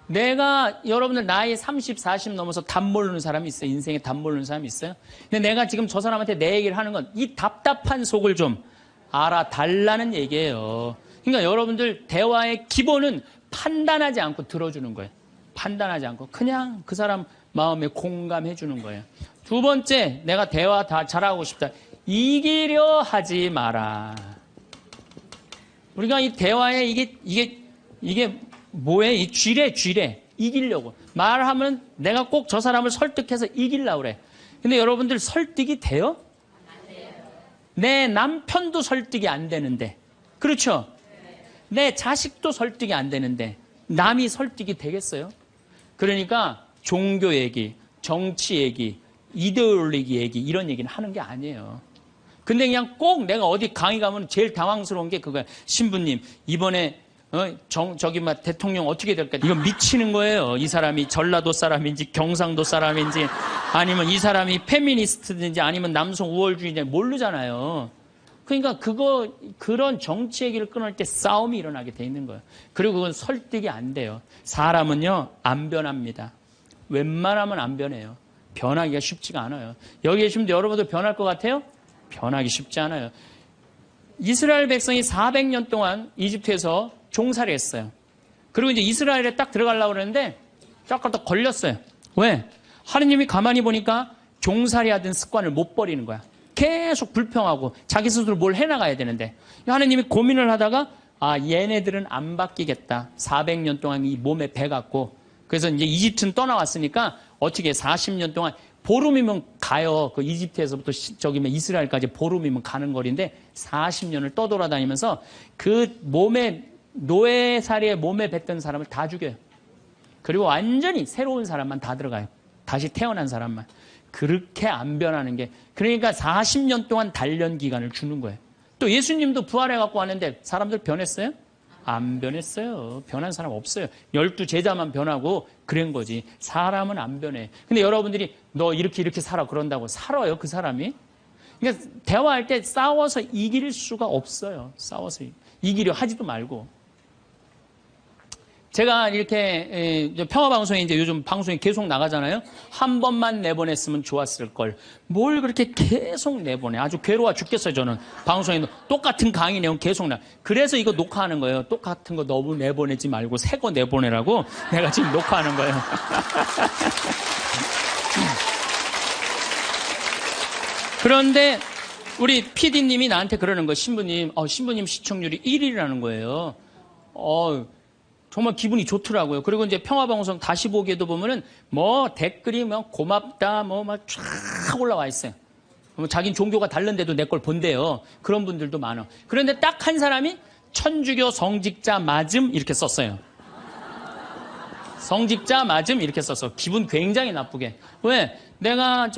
내가 여러분들 나이 30, 40 넘어서 답 모르는 사람이 있어요. 인생에 답 모르는 사람이 있어요. 근데 내가 지금 저 사람한테 내 얘기를 하는 건 이 답답한 속을 좀 알아달라는 얘기예요. 그러니까 여러분들 대화의 기본은 판단하지 않고 들어주는 거예요. 판단하지 않고 그냥 그 사람 마음에 공감해 주는 거예요. 두 번째, 내가 대화 다 잘하고 싶다. 이기려 하지 마라. 우리가 이 대화에 이게 뭐예요? 이 쥐래. 이기려고. 말하면 내가 꼭 저 사람을 설득해서 이기려고 그래. 근데 여러분들 설득이 돼요? 안 돼요. 내 남편도 설득이 안 되는데. 그렇죠? 내 자식도 설득이 안 되는데 남이 설득이 되겠어요? 그러니까 종교 얘기, 정치 얘기, 이데올로기 얘기 이런 얘기는 하는 게 아니에요. 근데 그냥 꼭 내가 어디 강의 가면 제일 당황스러운 게 그거야. 신부님 이번에 대통령 어떻게 될까? 이건 미치는 거예요. 이 사람이 전라도 사람인지 경상도 사람인지 아니면 이 사람이 페미니스트든지 아니면 남성 우월주의인지 모르잖아요. 그러니까 그런 정치 얘기를 끊을 때 싸움이 일어나게 돼 있는 거예요. 그리고 그건 설득이 안 돼요. 사람은요, 안 변합니다. 웬만하면 안 변해요. 변하기가 쉽지가 않아요. 여기 계시면 여러분도 변할 것 같아요? 변하기 쉽지 않아요. 이스라엘 백성이 400년 동안 이집트에서 종살이 했어요. 그리고 이제 이스라엘에 딱 들어가려고 그러는데 딱 걸렸어요. 왜? 하느님이 가만히 보니까 종살이 하던 습관을 못 버리는 거야. 계속 불평하고 자기 스스로 뭘 해나가야 되는데 하느님이 고민을 하다가 얘네들은 안 바뀌겠다. 400년 동안 이 몸에 배갖고 그래서 이제 이집트는 떠나왔으니까 어떻게 40년 동안 보름이면 가요. 그 이집트에서부터 이스라엘까지 보름이면 가는 거리인데 40년을 떠돌아다니면서 그 노예살이에 몸에 뱉던 사람을 다 죽여요. 그리고 완전히 새로운 사람만 다 들어가요. 다시 태어난 사람만. 그렇게 안 변하는 게 그러니까 40년 동안 단련 기간을 주는 거예요. 또 예수님도 부활해갖고 왔는데 사람들 변했어요? 안 변했어요. 변한 사람 없어요. 12 제자만 변하고 그런 거지. 사람은 안 변해. 근데 여러분들이 너 이렇게 살아 그런다고 살아요 그 사람이? 그러니까 대화할 때 싸워서 이길 수가 없어요. 싸워서 이기려 하지도 말고. 제가 이렇게 평화방송에 이제 요즘 방송이 계속 나가잖아요. 한 번만 내보냈으면 좋았을 걸. 뭘 그렇게 계속 내보내. 아주 괴로워 죽겠어요 저는. 방송에 똑같은 강의 내용 계속 그래서 이거 녹화하는 거예요. 똑같은 거 너무 내보내지 말고 새 거 내보내라고 내가 지금 녹화하는 거예요. 그런데 우리 PD님이 나한테 그러는 거예요. 신부님 시청률이 1위라는 거예요. 정말 기분이 좋더라고요. 그리고 이제 평화방송 다시 보기에도 보면은 댓글이 고맙다 막 쫙 올라와 있어요. 자긴 종교가 다른데도 내 걸 본대요. 그런 분들도 많아. 그런데 딱 한 사람이 천주교 성직자 맞음 이렇게 썼어요. 성직자 맞음 이렇게 썼어. 기분 굉장히 나쁘게. 왜? 내가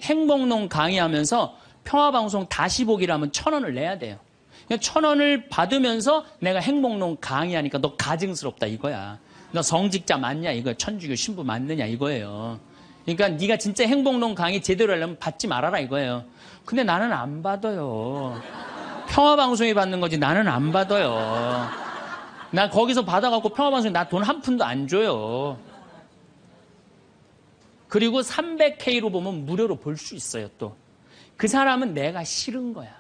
행복론 강의하면서 평화방송 다시 보기라면 1,000원을 내야 돼요. 1,000원을 받으면서 내가 행복론 강의하니까 너 가증스럽다 이거야. 너 성직자 맞냐 이거야. 천주교 신부 맞느냐 이거예요. 그러니까 네가 진짜 행복론 강의 제대로 하려면 받지 말아라 이거예요. 근데 나는 안 받아요. 평화방송이 받는 거지 나는 안 받아요. 나 거기서 받아갖고 평화방송에 나 돈 한 푼도 안 줘요. 그리고 300K로 보면 무료로 볼 수 있어요 또. 그 사람은 내가 싫은 거야.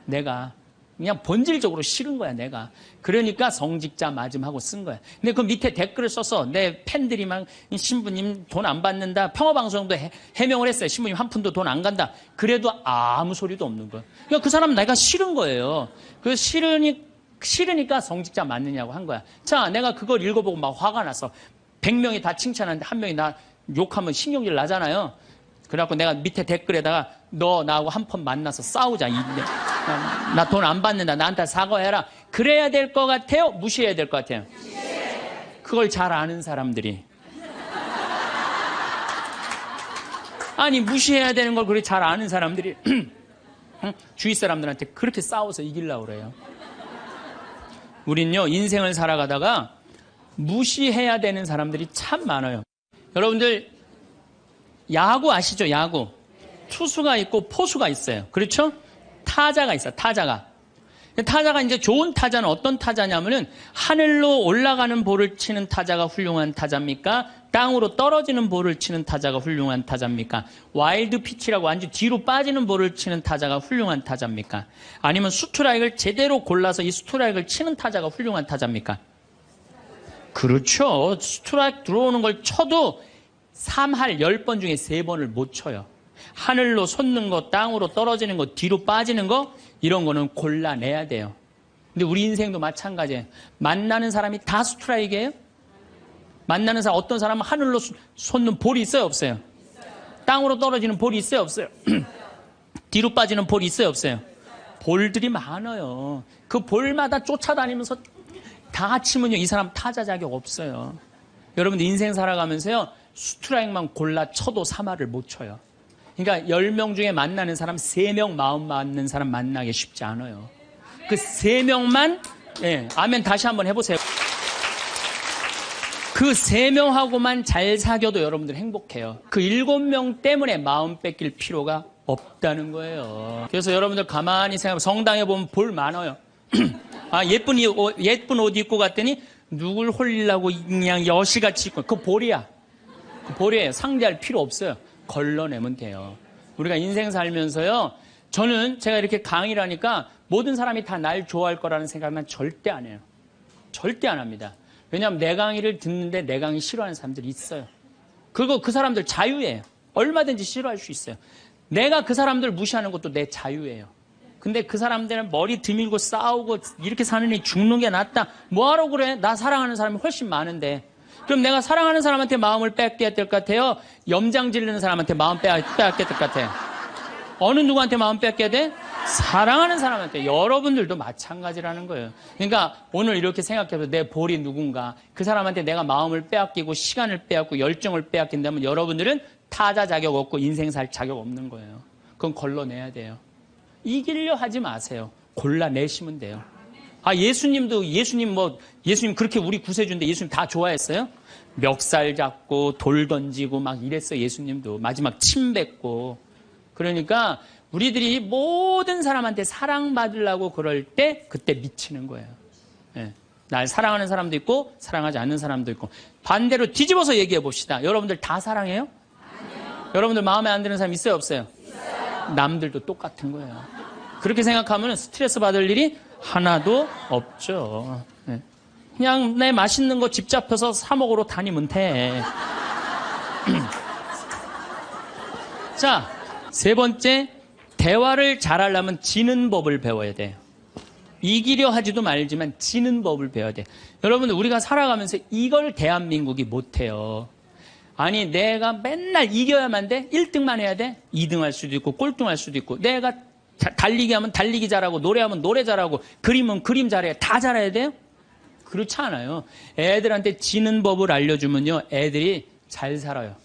내가 그냥 본질적으로 싫은 거야 내가. 그러니까 성직자 맞음하고 쓴 거야. 근데 그 밑에 댓글을 써서 내 팬들이 막 신부님 돈 안 받는다. 평화방송도 해명을 했어요. 신부님 한 푼도 돈 안 간다. 그래도 아무 소리도 없는 거야. 그러니까 그 사람은 내가 싫은 거예요. 그 싫으니까 성직자 맞느냐고 한 거야. 자, 내가 그걸 읽어보고 막 화가 났어. 100명이 다 칭찬하는데 한 명이 나 욕하면 신경질 나잖아요. 그래갖고 내가 밑에 댓글에다가 너 나하고 한 번 만나서 싸우자. 나 돈 안 받는다. 나한테 사과해라. 그래야 될 것 같아요? 무시해야 될 것 같아요? 그걸 잘 아는 사람들이. 아니 무시해야 되는 걸 그렇게 잘 아는 사람들이 주위 사람들한테 그렇게 싸워서 이기려고 그래요. 우린요 인생을 살아가다가 무시해야 되는 사람들이 참 많아요. 여러분들 야구 아시죠? 야구. 투수가 있고 포수가 있어요. 그렇죠? 타자가 있어요. 타자가 이제 좋은 타자는 어떤 타자냐면은 하늘로 올라가는 볼을 치는 타자가 훌륭한 타자입니까? 땅으로 떨어지는 볼을 치는 타자가 훌륭한 타자입니까? 와일드 피치라고 완전 뒤로 빠지는 볼을 치는 타자가 훌륭한 타자입니까? 아니면 스트라이크를 제대로 골라서 이 스트라이크를 치는 타자가 훌륭한 타자입니까? 그렇죠. 스트라이크 들어오는 걸 쳐도 3할 10번 중에 3번을 못 쳐요. 하늘로 솟는 거, 땅으로 떨어지는 거, 뒤로 빠지는 거 이런 거는 골라내야 돼요. 근데 우리 인생도 마찬가지예요. 만나는 사람이 다 스트라이크예요? 만나는 사람, 어떤 사람은 하늘로 솟는 볼이 있어요, 없어요? 땅으로 떨어지는 볼이 있어요, 없어요? 뒤로 빠지는 볼이 있어요, 없어요? 볼들이 많아요. 그 볼마다 쫓아다니면서 다 치면요, 이 사람 타자 자격 없어요. 여러분들 인생 살아가면서요, 스트라이크만 골라 쳐도 3할을 못 쳐요. 그러니까 10명 중에 만나는 사람 3명 마음 맞는 사람 만나기 쉽지 않아요. 그 3명만 아멘 다시 한번 해보세요. 그 3명하고만 잘 사귀어도 여러분들 행복해요. 그 7명 때문에 마음 뺏길 필요가 없다는 거예요. 그래서 여러분들 가만히 생각해보면 성당에 보면 볼 많아요. 아, 예쁜 옷 입고 갔더니 누굴 홀리려고 그냥 여시같이 입고 그거 볼이야. 그 볼이에요. 상대할 필요 없어요. 걸러내면 돼요. 우리가 인생 살면서요. 저는 제가 이렇게 강의를 하니까 모든 사람이 다 날 좋아할 거라는 생각은 절대 안 해요. 절대 안 합니다. 왜냐하면 내 강의를 듣는데 내 강의 싫어하는 사람들이 있어요. 그리고 그 사람들 자유예요. 얼마든지 싫어할 수 있어요. 내가 그 사람들 무시하는 것도 내 자유예요. 근데 그 사람들은 머리 드밀고 싸우고 이렇게 사느니 죽는 게 낫다. 뭐하러 그래? 나 사랑하는 사람이 훨씬 많은데. 그럼 내가 사랑하는 사람한테 마음을 뺏겨야 될 것 같아요? 염장 지르는 사람한테 마음 빼앗겨야 될 것 같아요? 어느 누구한테 마음 뺏겨야 돼? 사랑하는 사람한테. 여러분들도 마찬가지라는 거예요. 그러니까 오늘 이렇게 생각해서 내 볼이 누군가, 그 사람한테 내가 마음을 빼앗기고 시간을 빼앗고 열정을 빼앗긴다면 여러분들은 타자 자격 없고 인생 살 자격 없는 거예요. 그건 걸러내야 돼요. 이기려 하지 마세요. 골라내시면 돼요. 아, 예수님 그렇게 우리 구세주인데 예수님 다 좋아했어요? 멱살 잡고 돌 던지고 막 이랬어요. 예수님도 마지막 침 뱉고. 그러니까 우리들이 모든 사람한테 사랑받으려고 그럴 때 그때 미치는 거예요. 네. 날 사랑하는 사람도 있고 사랑하지 않는 사람도 있고. 반대로 뒤집어서 얘기해 봅시다. 여러분들 다 사랑해요? 아니요. 여러분들 마음에 안 드는 사람 있어요, 없어요? 있어요. 남들도 똑같은 거예요. 그렇게 생각하면 스트레스 받을 일이 하나도 없죠. 네. 그냥 내 맛있는 거 집 잡혀서 사 먹으러 다니면 돼. 자, 3번째, 대화를 잘하려면 지는 법을 배워야 돼요. 이기려 하지도 말지만 지는 법을 배워야 돼요. 여러분들 우리가 살아가면서 이걸 대한민국이 못해요. 아니 내가 맨날 이겨야만 돼? 1등만 해야 돼? 2등 할 수도 있고 꼴등 할 수도 있고, 내가 달리기 하면 달리기 잘하고 노래하면 노래 잘하고 그림은 그림 잘해야 다 잘해야 돼요? 그렇지 않아요. 애들한테 지는 법을 알려주면요 애들이 잘 살아요.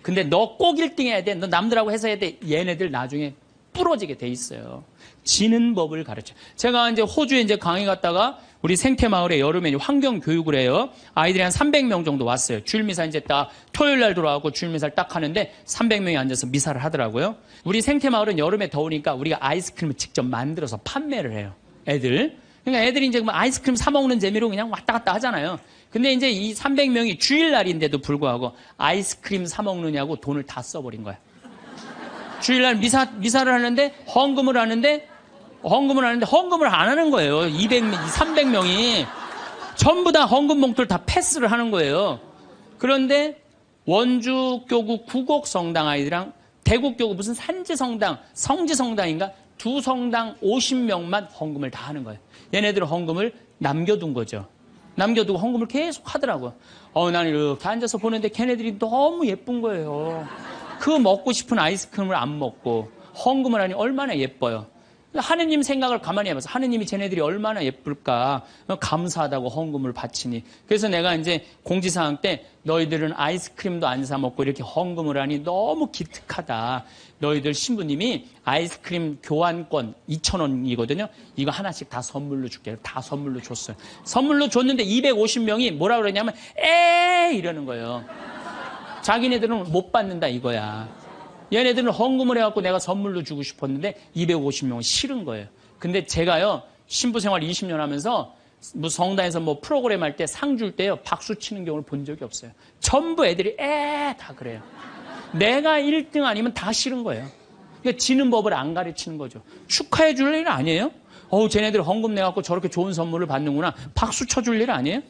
근데 너 꼭 1등 해야 돼. 너 남들하고 해서 해야 돼. 얘네들 나중에 부러지게 돼 있어요. 지는 법을 가르쳐. 제가 이제 호주에 이제 강의 갔다가 우리 생태마을에 여름에 환경 교육을 해요. 아이들이 한 300명 정도 왔어요. 주일미사 이제 딱 토요일 날 돌아가고 주일미사를 딱 하는데 300명이 앉아서 미사를 하더라고요. 우리 생태마을은 여름에 더우니까 우리가 아이스크림을 직접 만들어서 판매를 해요. 애들. 그러니까 애들이 이제 뭐 아이스크림 사 먹는 재미로 그냥 왔다 갔다 하잖아요. 근데 이제 이 300명이 주일날인데도 불구하고 아이스크림 사 먹느냐고 돈을 다 써버린 거야. 주일날 미사를 하는데 헌금을 하는데 헌금을 안 하는 거예요. 300명이 전부 다 헌금 봉투를 다 패스를 하는 거예요. 그런데 원주교구 구곡성당 아이들이랑 대구교구 무슨 산지성당, 성지성당인가 두 성당 50명만 헌금을 다 하는 거예요. 얘네들은 헌금을 남겨둔 거죠. 남겨두고 헌금을 계속 하더라고요. 나는 이렇게 앉아서 보는데 걔네들이 너무 예쁜 거예요. 그 먹고 싶은 아이스크림을 안 먹고 헌금을 하니 얼마나 예뻐요. 하느님 생각을 가만히 해봐서 하느님이 쟤네들이 얼마나 예쁠까 감사하다고 헌금을 바치니. 그래서 내가 이제 공지사항 때 너희들은 아이스크림도 안 사 먹고 이렇게 헌금을 하니 너무 기특하다. 너희들 신부님이 아이스크림 교환권 2,000원이거든요. 이거 하나씩 다 선물로 줄게. 다 선물로 줬어요. 선물로 줬는데 250명이 뭐라 그러냐면 이러는 거예요. 자기네들은 못 받는다 이거야. 얘네들은 헌금을 해갖고 내가 선물로 주고 싶었는데 250명은 싫은 거예요. 근데 제가요 신부 생활 20년 하면서 뭐 성당에서 뭐 프로그램 할 때 상 줄 때요 박수 치는 경우를 본 적이 없어요. 전부 애들이 다 그래요. 내가 1등 아니면 다 싫은 거예요. 그러니까 지는 법을 안 가르치는 거죠. 축하해 줄 일 아니에요? 쟤네들 헌금 내갖고 저렇게 좋은 선물을 받는구나. 박수 쳐줄 일 아니에요?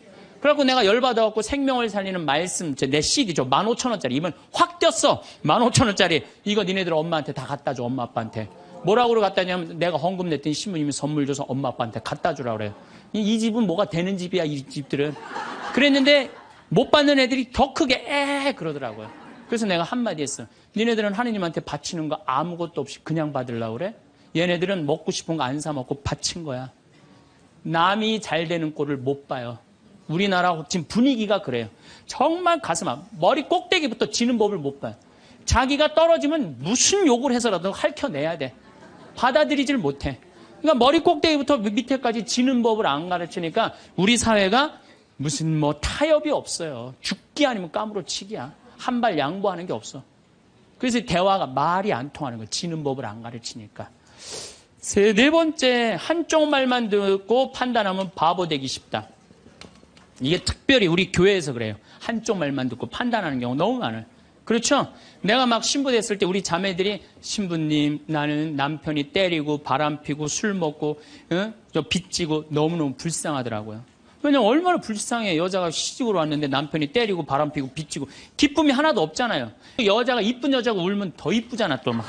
그래갖고 내가 열받아갖고 생명을 살리는 말씀, 내 CD죠. 15,000원짜리. 이번 확 뛰었어. 15,000원짜리. 이거 니네들 엄마한테 다 갖다 줘, 엄마 아빠한테. 뭐라고 갖다 주냐면 내가 헌금 냈더니 신부님이 선물 줘서 엄마 아빠한테 갖다 주라 그래요. 이 집은 뭐가 되는 집이야, 이 집들은. 그랬는데 못 받는 애들이 더 크게 그러더라고요. 그래서 내가 한마디 했어. 니네들은 하느님한테 바치는 거 아무것도 없이 그냥 받으려고 그래? 얘네들은 먹고 싶은 거 안 사 먹고 바친 거야. 남이 잘 되는 꼴을 못 봐요. 우리나라 지금 분위기가 그래요. 정말 가슴 아파. 머리 꼭대기부터 지는 법을 못 봐요. 자기가 떨어지면 무슨 욕을 해서라도 핥혀내야 돼. 받아들이질 못해. 그러니까 머리 꼭대기부터 밑에까지 지는 법을 안 가르치니까 우리 사회가 무슨 뭐 타협이 없어요. 죽기 아니면 까무러치기야. 한 발 양보하는 게 없어. 그래서 대화가 말이 안 통하는 거예요. 지는 법을 안 가르치니까. 네 번째, 한쪽 말만 듣고 판단하면 바보 되기 쉽다. 이게 특별히 우리 교회에서 그래요. 한쪽 말만 듣고 판단하는 경우 너무 많아요. 그렇죠? 내가 막 신부 됐을 때 우리 자매들이 신부님 나는 남편이 때리고 바람피고 술 먹고 저 빚지고 너무너무 불쌍하더라고요. 왜냐면 얼마나 불쌍해. 여자가 시집으로 왔는데 남편이 때리고 바람피고 빚지고 기쁨이 하나도 없잖아요. 여자가 이쁜 여자가 울면 더 이쁘잖아 또 막.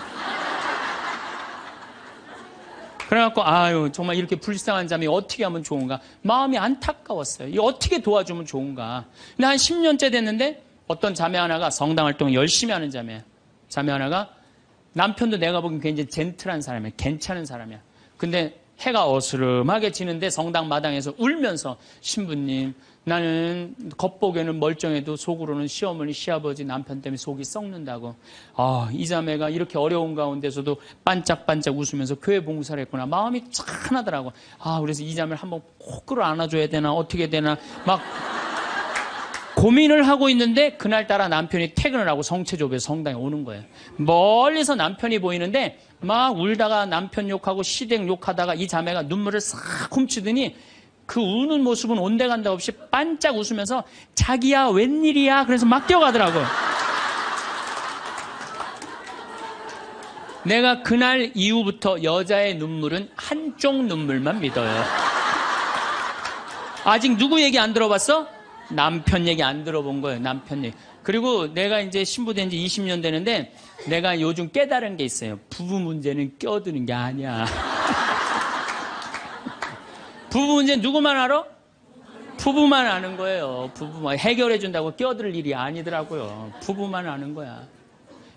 그래갖고 정말 이렇게 불쌍한 자매 어떻게 하면 좋은가 마음이 안타까웠어요. 이 어떻게 도와주면 좋은가. 근데 한 10년째 됐는데 어떤 자매 하나가 성당 활동을 열심히 하는 자매 하나가 남편도 내가 보기엔 굉장히 젠틀한 사람이야. 괜찮은 사람이야. 근데 해가 어스름하게 지는데 성당 마당에서 울면서 신부님 나는 겉보기에는 멀쩡해도 속으로는 시어머니 시아버지 남편 때문에 속이 썩는다고. 이 자매가 이렇게 어려운 가운데서도 반짝반짝 웃으면서 교회 봉사를 했구나. 마음이 착하더라고. 그래서 이 자매를 한번 꼭 끌어안아줘야 되나 어떻게 되나 막 고민을 하고 있는데 그날따라 남편이 퇴근을 하고 성체조부에서 성당에 오는 거예요. 멀리서 남편이 보이는데 막 울다가 남편 욕하고 시댁 욕하다가 이 자매가 눈물을 싹 훔치더니 그 우는 모습은 온데간데 없이 반짝 웃으면서 자기야 웬일이야 그래서 막 뛰어가더라고요. 내가 그날 이후부터 여자의 눈물은 한쪽 눈물만 믿어요. 아직 누구 얘기 안 들어봤어? 남편 얘기 안 들어본 거예요. 남편 얘기. 그리고 내가 이제 신부된 지 20년 되는데 내가 요즘 깨달은 게 있어요. 부부 문제는 껴드는 게 아니야. 부부 문제 누구만 알아? 부부만 아는 거예요. 부부만 해결해 준다고 껴들 일이 아니더라고요. 부부만 아는 거야.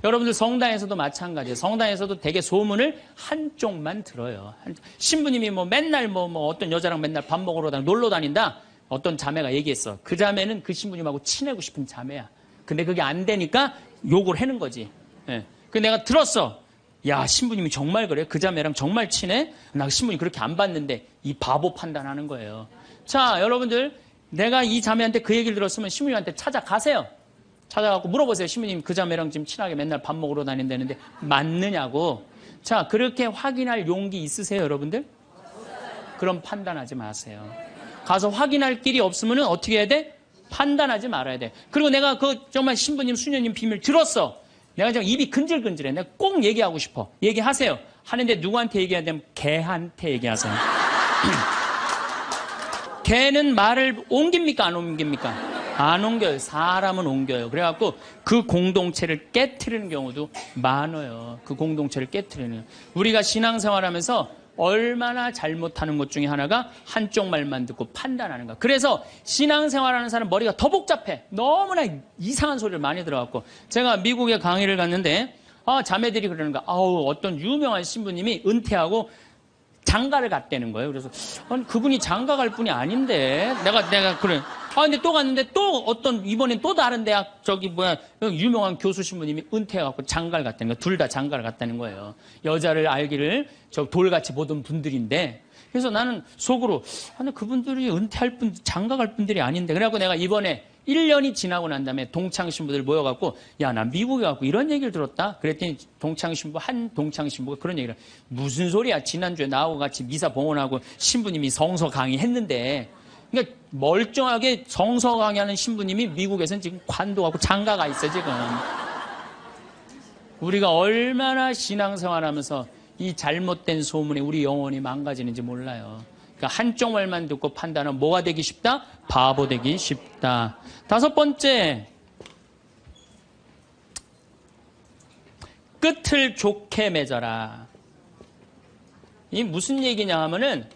여러분들 성당에서도 마찬가지예요. 성당에서도 되게 소문을 한쪽만 들어요. 신부님이 뭐 맨날 뭐 어떤 여자랑 맨날 밥 먹으러 놀러 다닌다. 어떤 자매가 얘기했어. 그 자매는 그 신부님하고 친하고 싶은 자매야. 근데 그게 안 되니까 욕을 하는 거지. 예. 그 내가 들었어. 야, 신부님이 정말 그래? 그 자매랑 정말 친해? 나 신부님 그렇게 안 봤는데. 이 바보 판단하는 거예요. 자, 여러분들, 내가 이 자매한테 그 얘기를 들었으면 신부님한테 찾아가세요. 찾아가고 물어보세요. 신부님 그 자매랑 지금 친하게 맨날 밥 먹으러 다닌다는데 맞느냐고. 자, 그렇게 확인할 용기 있으세요, 여러분들? 그럼 판단하지 마세요. 가서 확인할 길이 없으면 어떻게 해야 돼? 판단하지 말아야 돼. 그리고 내가 그 정말 신부님, 수녀님 비밀 들었어. 내가 지금 입이 근질근질해. 내가 꼭 얘기하고 싶어. 얘기하세요. 하는데 누구한테 얘기해야 되면 걔한테 얘기하세요. 걔는 말을 옮깁니까? 안 옮깁니까? 안 옮겨요. 사람은 옮겨요. 그래갖고 그 공동체를 깨트리는 경우도 많아요. 그 공동체를 깨트리는. 우리가 신앙생활하면서 얼마나 잘못하는 것 중에 하나가 한쪽 말만 듣고 판단하는 거. 그래서 신앙생활하는 사람 머리가 더 복잡해. 너무나 이상한 소리를 많이 들어갖고. 제가 미국에 강의를 갔는데 자매들이 그러는 거야. 어떤 유명한 신부님이 은퇴하고 장가를 갔다는 거예요. 그래서 아니, 그분이 장가 갈 분이 아닌데 내가 그래. 근데 또 갔는데 또 이번엔 또 다른 대학 유명한 교수 신부님이 은퇴해갖고 장가를 갔다는 거예요. 둘 다 장가를 갔다는 거예요. 여자를 알기를 돌같이 보던 분들인데. 그래서 나는 속으로 아니 그분들이 은퇴할 분 장가 갈 분들이 아닌데. 그래갖고 내가 이번에 1년이 지나고 난 다음에 동창 신부들 모여갖고 야, 나 미국에 가고 이런 얘기를 들었다. 그랬더니 한 동창 신부가 그런 얘기를 무슨 소리야. 지난주에 나하고 같이 미사 봉헌하고 신부님이 성서 강의했는데. 그러니까 멀쩡하게 성서 강의하는 신부님이 미국에서는 지금 관도하고 장가가 있어 지금. 우리가 얼마나 신앙생활하면서 이 잘못된 소문에 우리 영혼이 망가지는지 몰라요. 그러니까 한쪽 말만 듣고 판단하면 뭐가 되기 쉽다? 바보 되기 쉽다. 5번째, 끝을 좋게 맺어라. 이 무슨 얘기냐 하면은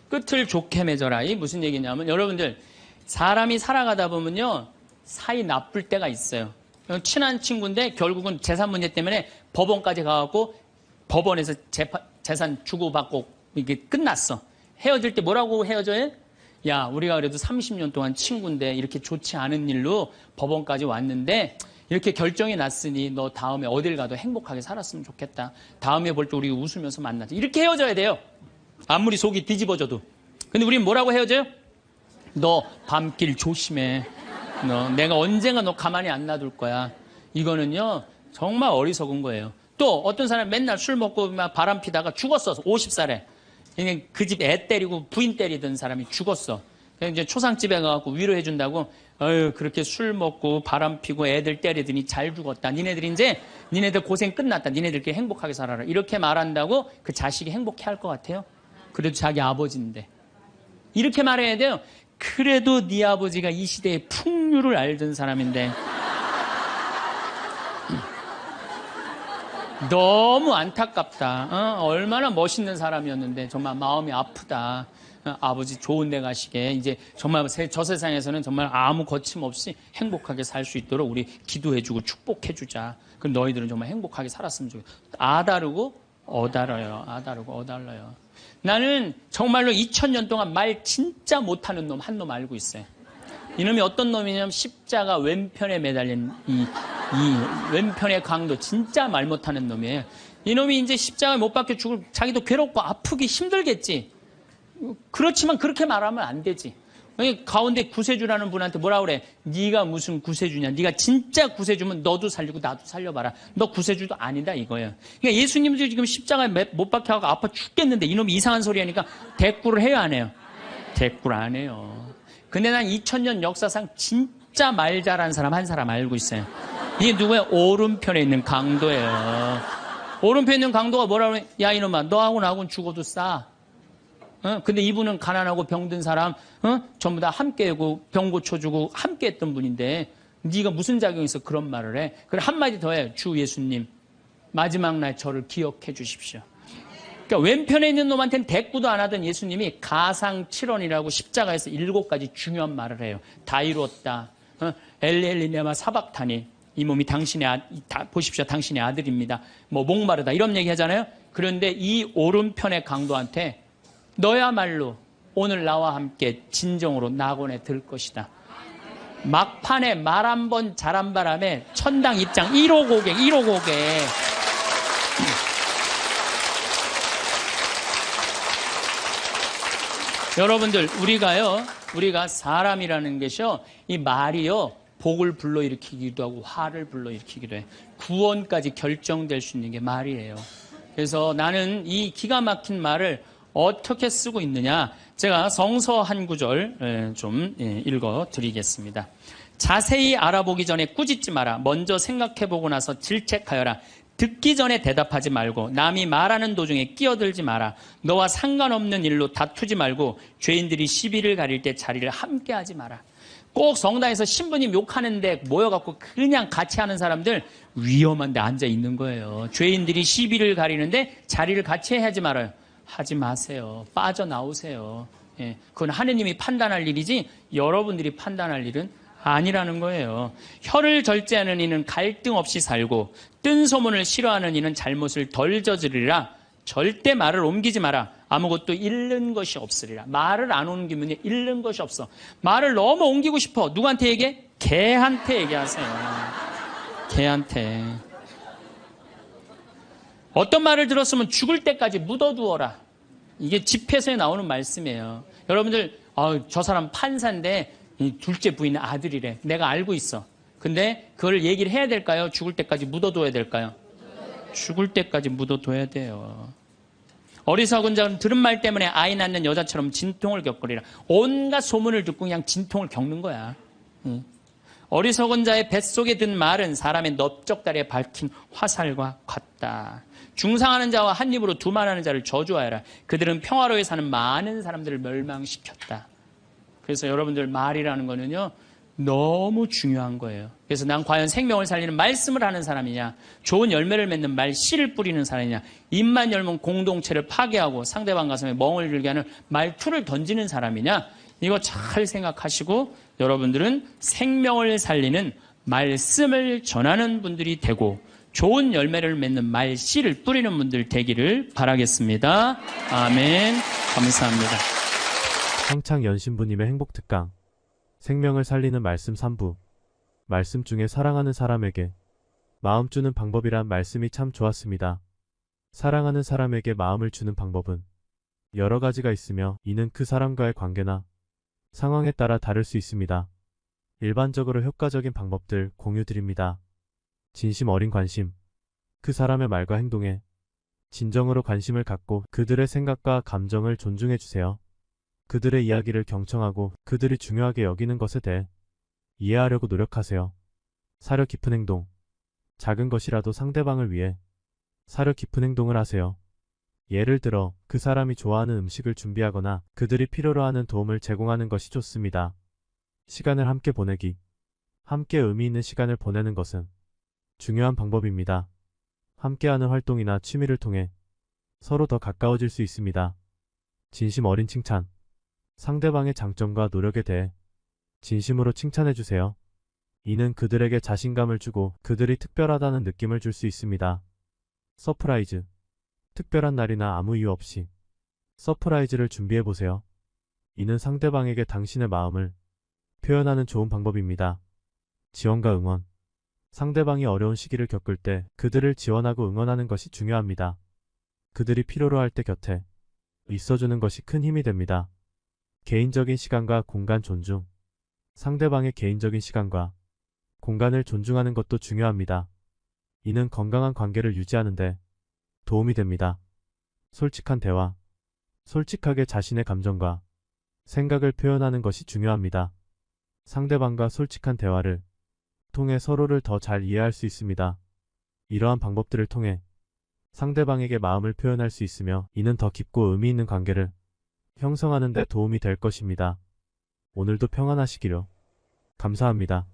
끝을 좋게 맺어라. 이 무슨 얘기냐면 여러분들 사람이 살아가다 보면요 사이 나쁠 때가 있어요. 친한 친구인데 결국은 재산 문제 때문에 법원까지 가갖고 법원에서 재산 주고받고 이게 끝났어. 헤어질 때 뭐라고 헤어져요? 야, 우리가 그래도 30년 동안 친구인데 이렇게 좋지 않은 일로 법원까지 왔는데 이렇게 결정이 났으니 너 다음에 어딜 가도 행복하게 살았으면 좋겠다. 다음에 볼 때 우리 웃으면서 만나자. 이렇게 헤어져야 돼요. 아무리 속이 뒤집어져도. 근데 우리는 뭐라고 헤어져요? 너 밤길 조심해. 내가 언젠가 너 가만히 안 놔둘 거야. 이거는요 정말 어리석은 거예요. 또 어떤 사람 맨날 술 먹고 막 바람 피다가 죽었어. 50살에. 그 집 애 때리고 부인 때리던 사람이 죽었어. 이제 초상집에 가서 위로해 준다고 그렇게 술 먹고 바람 피고 애들 때리더니 잘 죽었다. 니네들 고생 끝났다. 니네들끼리 행복하게 살아라. 이렇게 말한다고 그 자식이 행복해 할 것 같아요? 그래도 자기 아버지인데. 이렇게 말해야 돼요. 그래도 네 아버지가 이 시대의 풍류를 알던 사람인데 너무 안타깝다. 얼마나 멋있는 사람이었는데 정말 마음이 아프다. 아버지 좋은 데 가시게 이제 정말 저 세상에서는 정말 아무 거침없이 행복하게 살 수 있도록 우리 기도해주고 축복해주자. 그럼 너희들은 정말 행복하게 살았으면 좋겠다. 아다르고 어달아요. 아다르고 어달라요. 나는 정말로 2000년 동안 말 진짜 못하는 놈 한 놈 알고 있어요. 이놈이 어떤 놈이냐면 십자가 왼편에 매달린 이 왼편의 강도 진짜 말 못하는 놈이에요. 이놈이 이제 십자가에 못 박혀 죽을 자기도 괴롭고 아프기 힘들겠지. 그렇지만 그렇게 말하면 안 되지. 가운데 구세주라는 분한테 뭐라 그래? 네가 무슨 구세주냐? 네가 진짜 구세주면 너도 살리고 나도 살려봐라. 너 구세주도 아니다 이거예요. 그러니까 예수님도 지금 십자가에 못 박혀가고 아파 죽겠는데 이놈이 이상한 소리 하니까 대꾸를 해요 안 해요? 대꾸를 안 해요. 근데 난 2000년 역사상 진짜 말 잘하는 사람 한 사람 알고 있어요. 이게 누구야? 오른편에 있는 강도예요. 오른편에 있는 강도가 뭐라고 해? 야 이놈아 너하고 나하고는 죽어도 싸. 근데 이분은 가난하고 병든 사람 전부 다 함께하고 병 고쳐주고 함께했던 분인데 네가 무슨 자격이 있어 그런 말을 해. 그래 한마디 더 해요. 주 예수님 마지막 날 저를 기억해 주십시오. 그러니까 왼편에 있는 놈한테는 대꾸도 안 하던 예수님이 가상칠언이라고 십자가에서 7가지 중요한 말을 해요. 다 이루었다. 엘리엘리네마 사박타니 이 몸이 보십시오. 당신의 아들입니다. 뭐 목마르다 이런 얘기 하잖아요. 그런데 이 오른편의 강도한테 너야말로 오늘 나와 함께 진정으로 낙원에 들 것이다. 막판에 말 한 번 잘한 바람에 천당 입장 1호 고객 여러분들, 우리가 사람이라는 것이요, 이 말이요, 복을 불러일으키기도 하고 화를 불러일으키기도 해. 구원까지 결정될 수 있는 게 말이에요. 그래서 나는 이 기가 막힌 말을 어떻게 쓰고 있느냐, 제가 성서 한 구절 좀 읽어 드리겠습니다. 자세히 알아보기 전에 꾸짖지 마라. 먼저 생각해보고 나서 질책하여라. 듣기 전에 대답하지 말고 남이 말하는 도중에 끼어들지 마라. 너와 상관없는 일로 다투지 말고 죄인들이 시비를 가릴 때 자리를 함께 하지 마라. 꼭 성당에서 신부님 욕하는데 모여갖고 그냥 같이 하는 사람들 위험한 데 앉아 있는 거예요. 죄인들이 시비를 가리는데 자리를 같이 하지 말아요. 하지 마세요. 빠져나오세요. 예, 그건 하느님이 판단할 일이지 여러분들이 판단할 일은 아니라는 거예요. 혀를 절제하는 이는 갈등 없이 살고 뜬 소문을 싫어하는 이는 잘못을 덜 저지르리라. 절대 말을 옮기지 마라. 아무것도 잃는 것이 없으리라. 말을 안 옮기면 잃는 것이 없어. 말을 너무 옮기고 싶어. 누구한테 얘기해? 개한테 얘기하세요. 개한테. 어떤 말을 들었으면 죽을 때까지 묻어두어라. 이게 집회서에 나오는 말씀이에요. 여러분들, 저 사람 판사인데 이 둘째 부인은 아들이래. 내가 알고 있어. 근데 그걸 얘기를 해야 될까요? 죽을 때까지 묻어둬야 될까요? 죽을 때까지 묻어둬야 돼요. 어리석은 자는 들은 말 때문에 아이 낳는 여자처럼 진통을 겪으리라. 온갖 소문을 듣고 그냥 진통을 겪는 거야. 어리석은 자의 뱃속에 든 말은 사람의 넓적다리에 밝힌 화살과 같다. 중상하는 자와 한 입으로 두말하는 자를 저주하여라. 그들은 평화로이 사는 많은 사람들을 멸망시켰다. 그래서 여러분들, 말이라는 거는요, 너무 중요한 거예요. 그래서 난 과연 생명을 살리는 말씀을 하는 사람이냐, 좋은 열매를 맺는 말 씨를 뿌리는 사람이냐, 입만 열면 공동체를 파괴하고 상대방 가슴에 멍을 들게 하는 말투를 던지는 사람이냐, 이거 잘 생각하시고 여러분들은 생명을 살리는 말씀을 전하는 분들이 되고 좋은 열매를 맺는 말 씨를 뿌리는 분들 되기를 바라겠습니다. 아멘. 감사합니다. 황창연신부님의 행복특강 생명을 살리는 말씀 3부. 말씀 중에 사랑하는 사람에게 마음 주는 방법이란 말씀이 참 좋았습니다. 사랑하는 사람에게 마음을 주는 방법은 여러 가지가 있으며 이는 그 사람과의 관계나 상황에 따라 다를 수 있습니다. 일반적으로 효과적인 방법들 공유드립니다. 진심 어린 관심. 그 사람의 말과 행동에 진정으로 관심을 갖고 그들의 생각과 감정을 존중해주세요. 그들의 이야기를 경청하고 그들이 중요하게 여기는 것에 대해 이해하려고 노력하세요. 사려 깊은 행동. 작은 것이라도 상대방을 위해 사려 깊은 행동을 하세요. 예를 들어 그 사람이 좋아하는 음식을 준비하거나 그들이 필요로 하는 도움을 제공하는 것이 좋습니다. 시간을 함께 보내기. 함께 의미 있는 시간을 보내는 것은 중요한 방법입니다. 함께하는 활동이나 취미를 통해 서로 더 가까워질 수 있습니다. 진심 어린 칭찬. 상대방의 장점과 노력에 대해 진심으로 칭찬해주세요. 이는 그들에게 자신감을 주고 그들이 특별하다는 느낌을 줄 수 있습니다. 서프라이즈. 특별한 날이나 아무 이유 없이 서프라이즈를 준비해보세요. 이는 상대방에게 당신의 마음을 표현하는 좋은 방법입니다. 지원과 응원. 상대방이 어려운 시기를 겪을 때 그들을 지원하고 응원하는 것이 중요합니다. 그들이 필요로 할 때 곁에 있어주는 것이 큰 힘이 됩니다. 개인적인 시간과 공간 존중. 상대방의 개인적인 시간과 공간을 존중하는 것도 중요합니다. 이는 건강한 관계를 유지하는 데 도움이 됩니다. 솔직한 대화. 솔직하게 자신의 감정과 생각을 표현하는 것이 중요합니다. 상대방과 솔직한 대화를 통해 서로를 더 잘 이해할 수 있습니다. 이러한 방법들을 통해 상대방에게 마음을 표현할 수 있으며 이는 더 깊고 의미 있는 관계를 형성하는 데 도움이 될 것입니다. 오늘도 평안하시기를. 감사합니다.